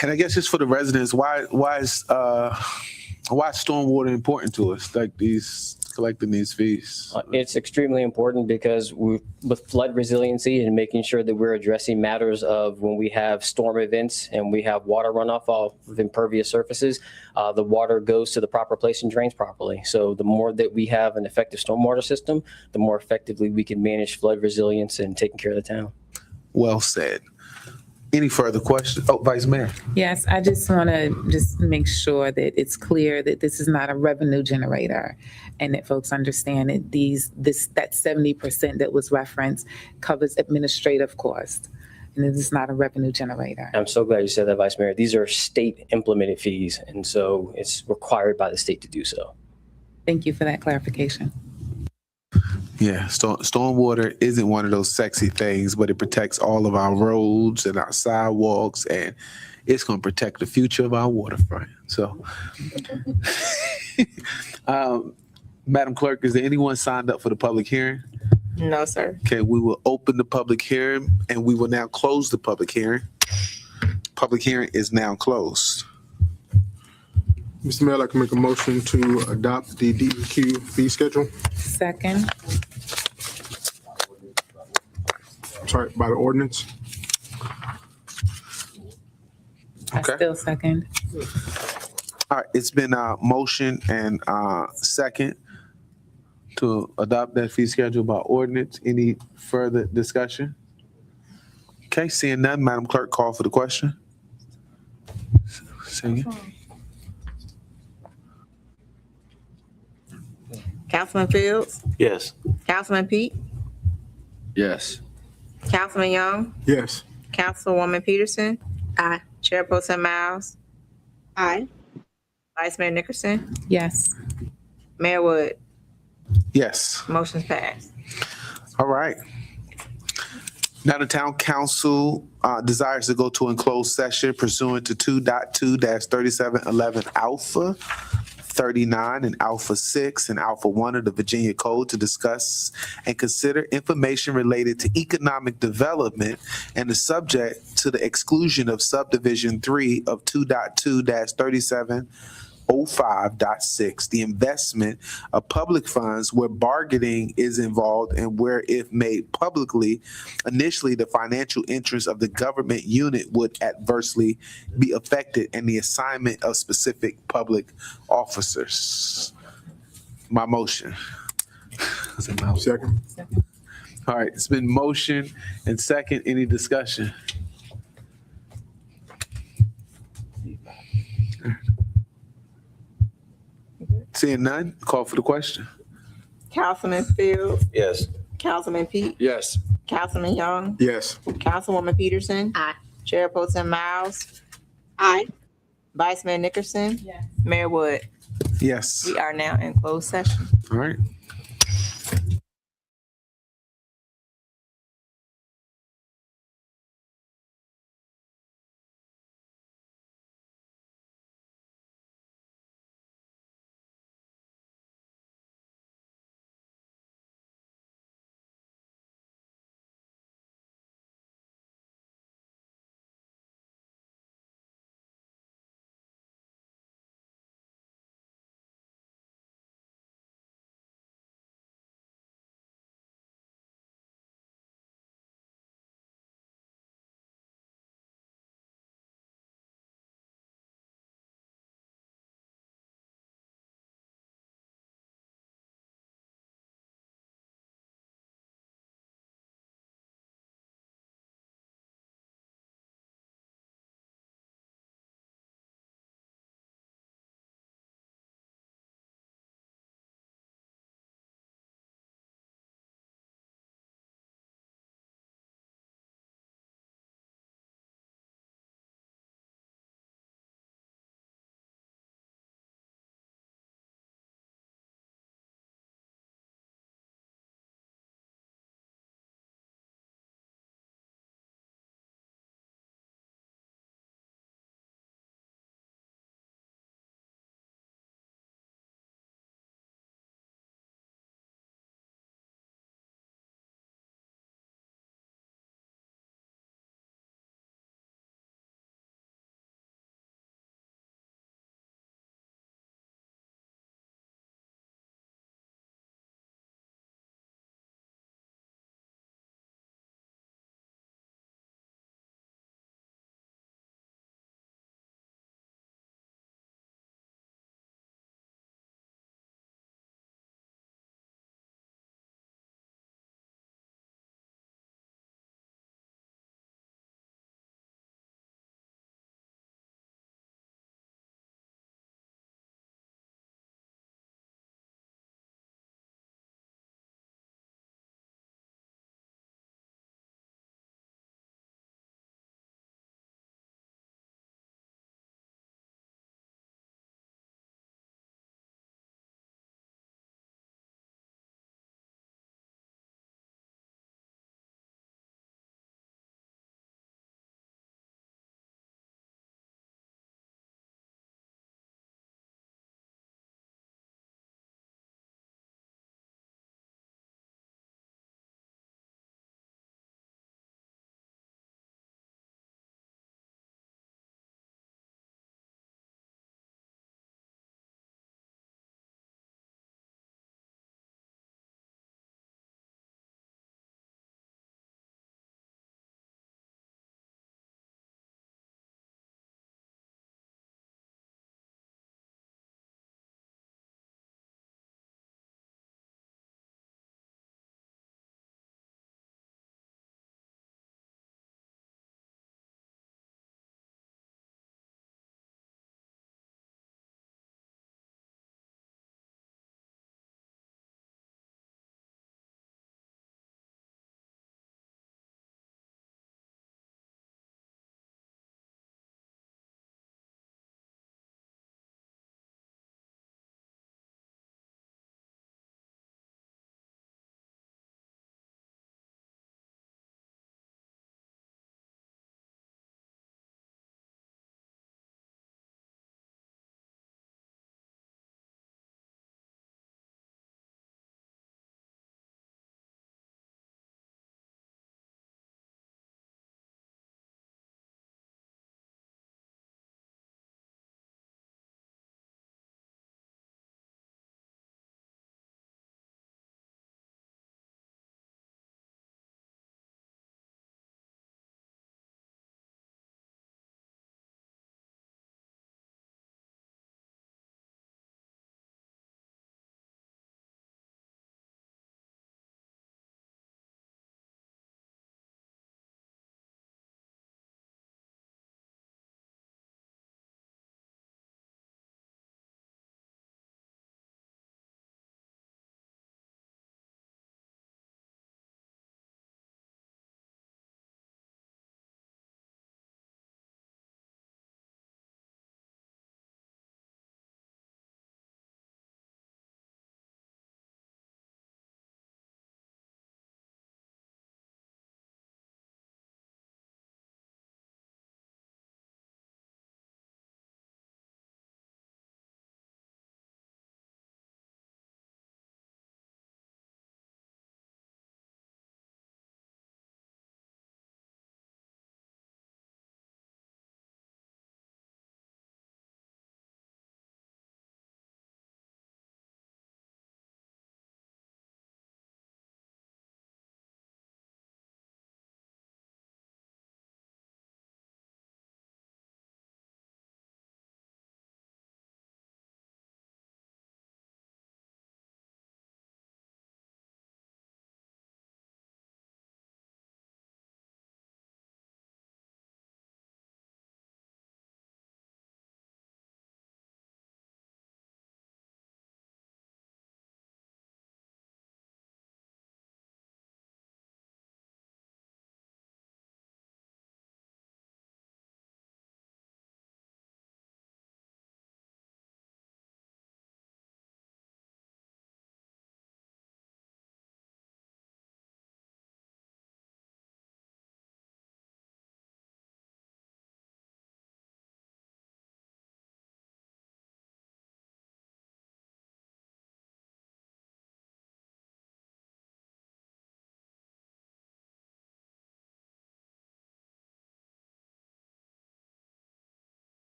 And I guess just for the residents, why is stormwater important to us? Like collecting these fees. It's extremely important because with flood resiliency and making sure that we're addressing matters of when we have storm events and we have water runoff off of impervious surfaces, the water goes to the proper place and drains properly. So the more that we have an effective stormwater system, the more effectively we can manage flood resilience and taking care of the town. Well said. Any further questions? Oh, Vice Mayor. Yes, I just want to just make sure that it's clear that this is not a revenue generator and that folks understand that that 70% that was referenced covers administrative costs. And it is not a revenue generator. I'm so glad you said that, Vice Mayor. These are state implemented fees, and so it's required by the state to do so. Thank you for that clarification. Yeah, stormwater isn't one of those sexy things, but it protects all of our roads and our sidewalks, and it's going to protect the future of our waterfront. So, Madam Clerk, is there anyone signed up for the public hearing? No, sir. Okay, we will open the public hearing, and we will now close the public hearing. Public hearing is now closed. Mr. Mayor, I'd like to make a motion to adopt the DEQ fee schedule. Second. Sorry, by the ordinance. Okay. I still second. All right, it's been a motion and second to adopt that fee schedule by ordinance. Any further discussion? Okay, seeing none, Madam Clerk, call for the question. Sing it. Councilman Fields, Yes. Councilman Pete, Yes. Councilman Young, Yes. Councilwoman Peterson. Aye. Chair Pro Tem Miles, Aye. Vice Mayor Nickerson, Yes. Mayor Wood. Yes. Motion's passed. All right. Now the town council desires to go to enclosed session pursuant to 2.2-3711 Alpha 39 and Alpha 6 and Alpha 1 of the Virginia Code to discuss and consider information related to economic development and is subject to the exclusion of subdivision 3 of 2.2-3705.6, the investment of public funds where bargaining is involved and where, if made publicly, initially the financial interests of the government unit would adversely be affected and the assignment of specific public officers. My motion. Second. All right, it's been motion and second. Any discussion? Seeing none, call for the question. Councilman Fields, Yes. Councilman Pete, Yes. Councilman Young, Yes. Councilwoman Peterson. Aye. Chair Pro Tem Miles, Aye. Vice Mayor Nickerson. Yes. Mayor Wood. Yes. We are now in closed session. All right.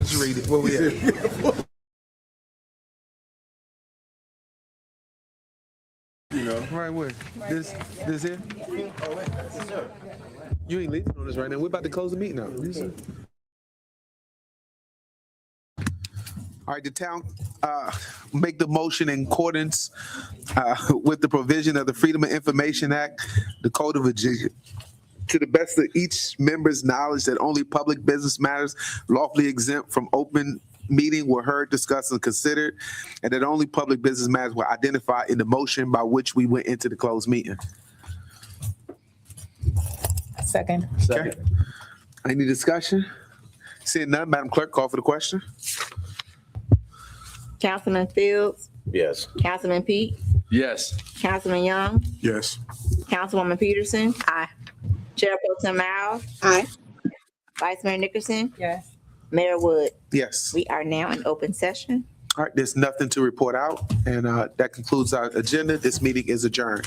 Let's read it. Where we at? Right where? This here? You ain't leaving on this right now. We're about to close the meeting out. All right, the town make the motion in accordance with the provision of the Freedom of Information Act, the Code of Virginia. To the best of each member's knowledge, that only public business matters lawfully exempt from open meeting were heard, discussed, and considered, and that only public business matters were identified in the motion by which we went into the closed meeting. Second. Okay. Any discussion? Seeing none, Madam Clerk, call for the question. Councilman Fields, Yes. Councilman Pete, Yes. Councilman Young, Yes. Councilwoman Peterson, Aye. Chair Pro Tem Miles, Aye. Vice Mayor Nickerson, Yes. Mayor Wood. Yes. We are now in open session. All right, there's nothing to report out, and that concludes our agenda. This meeting is adjourned.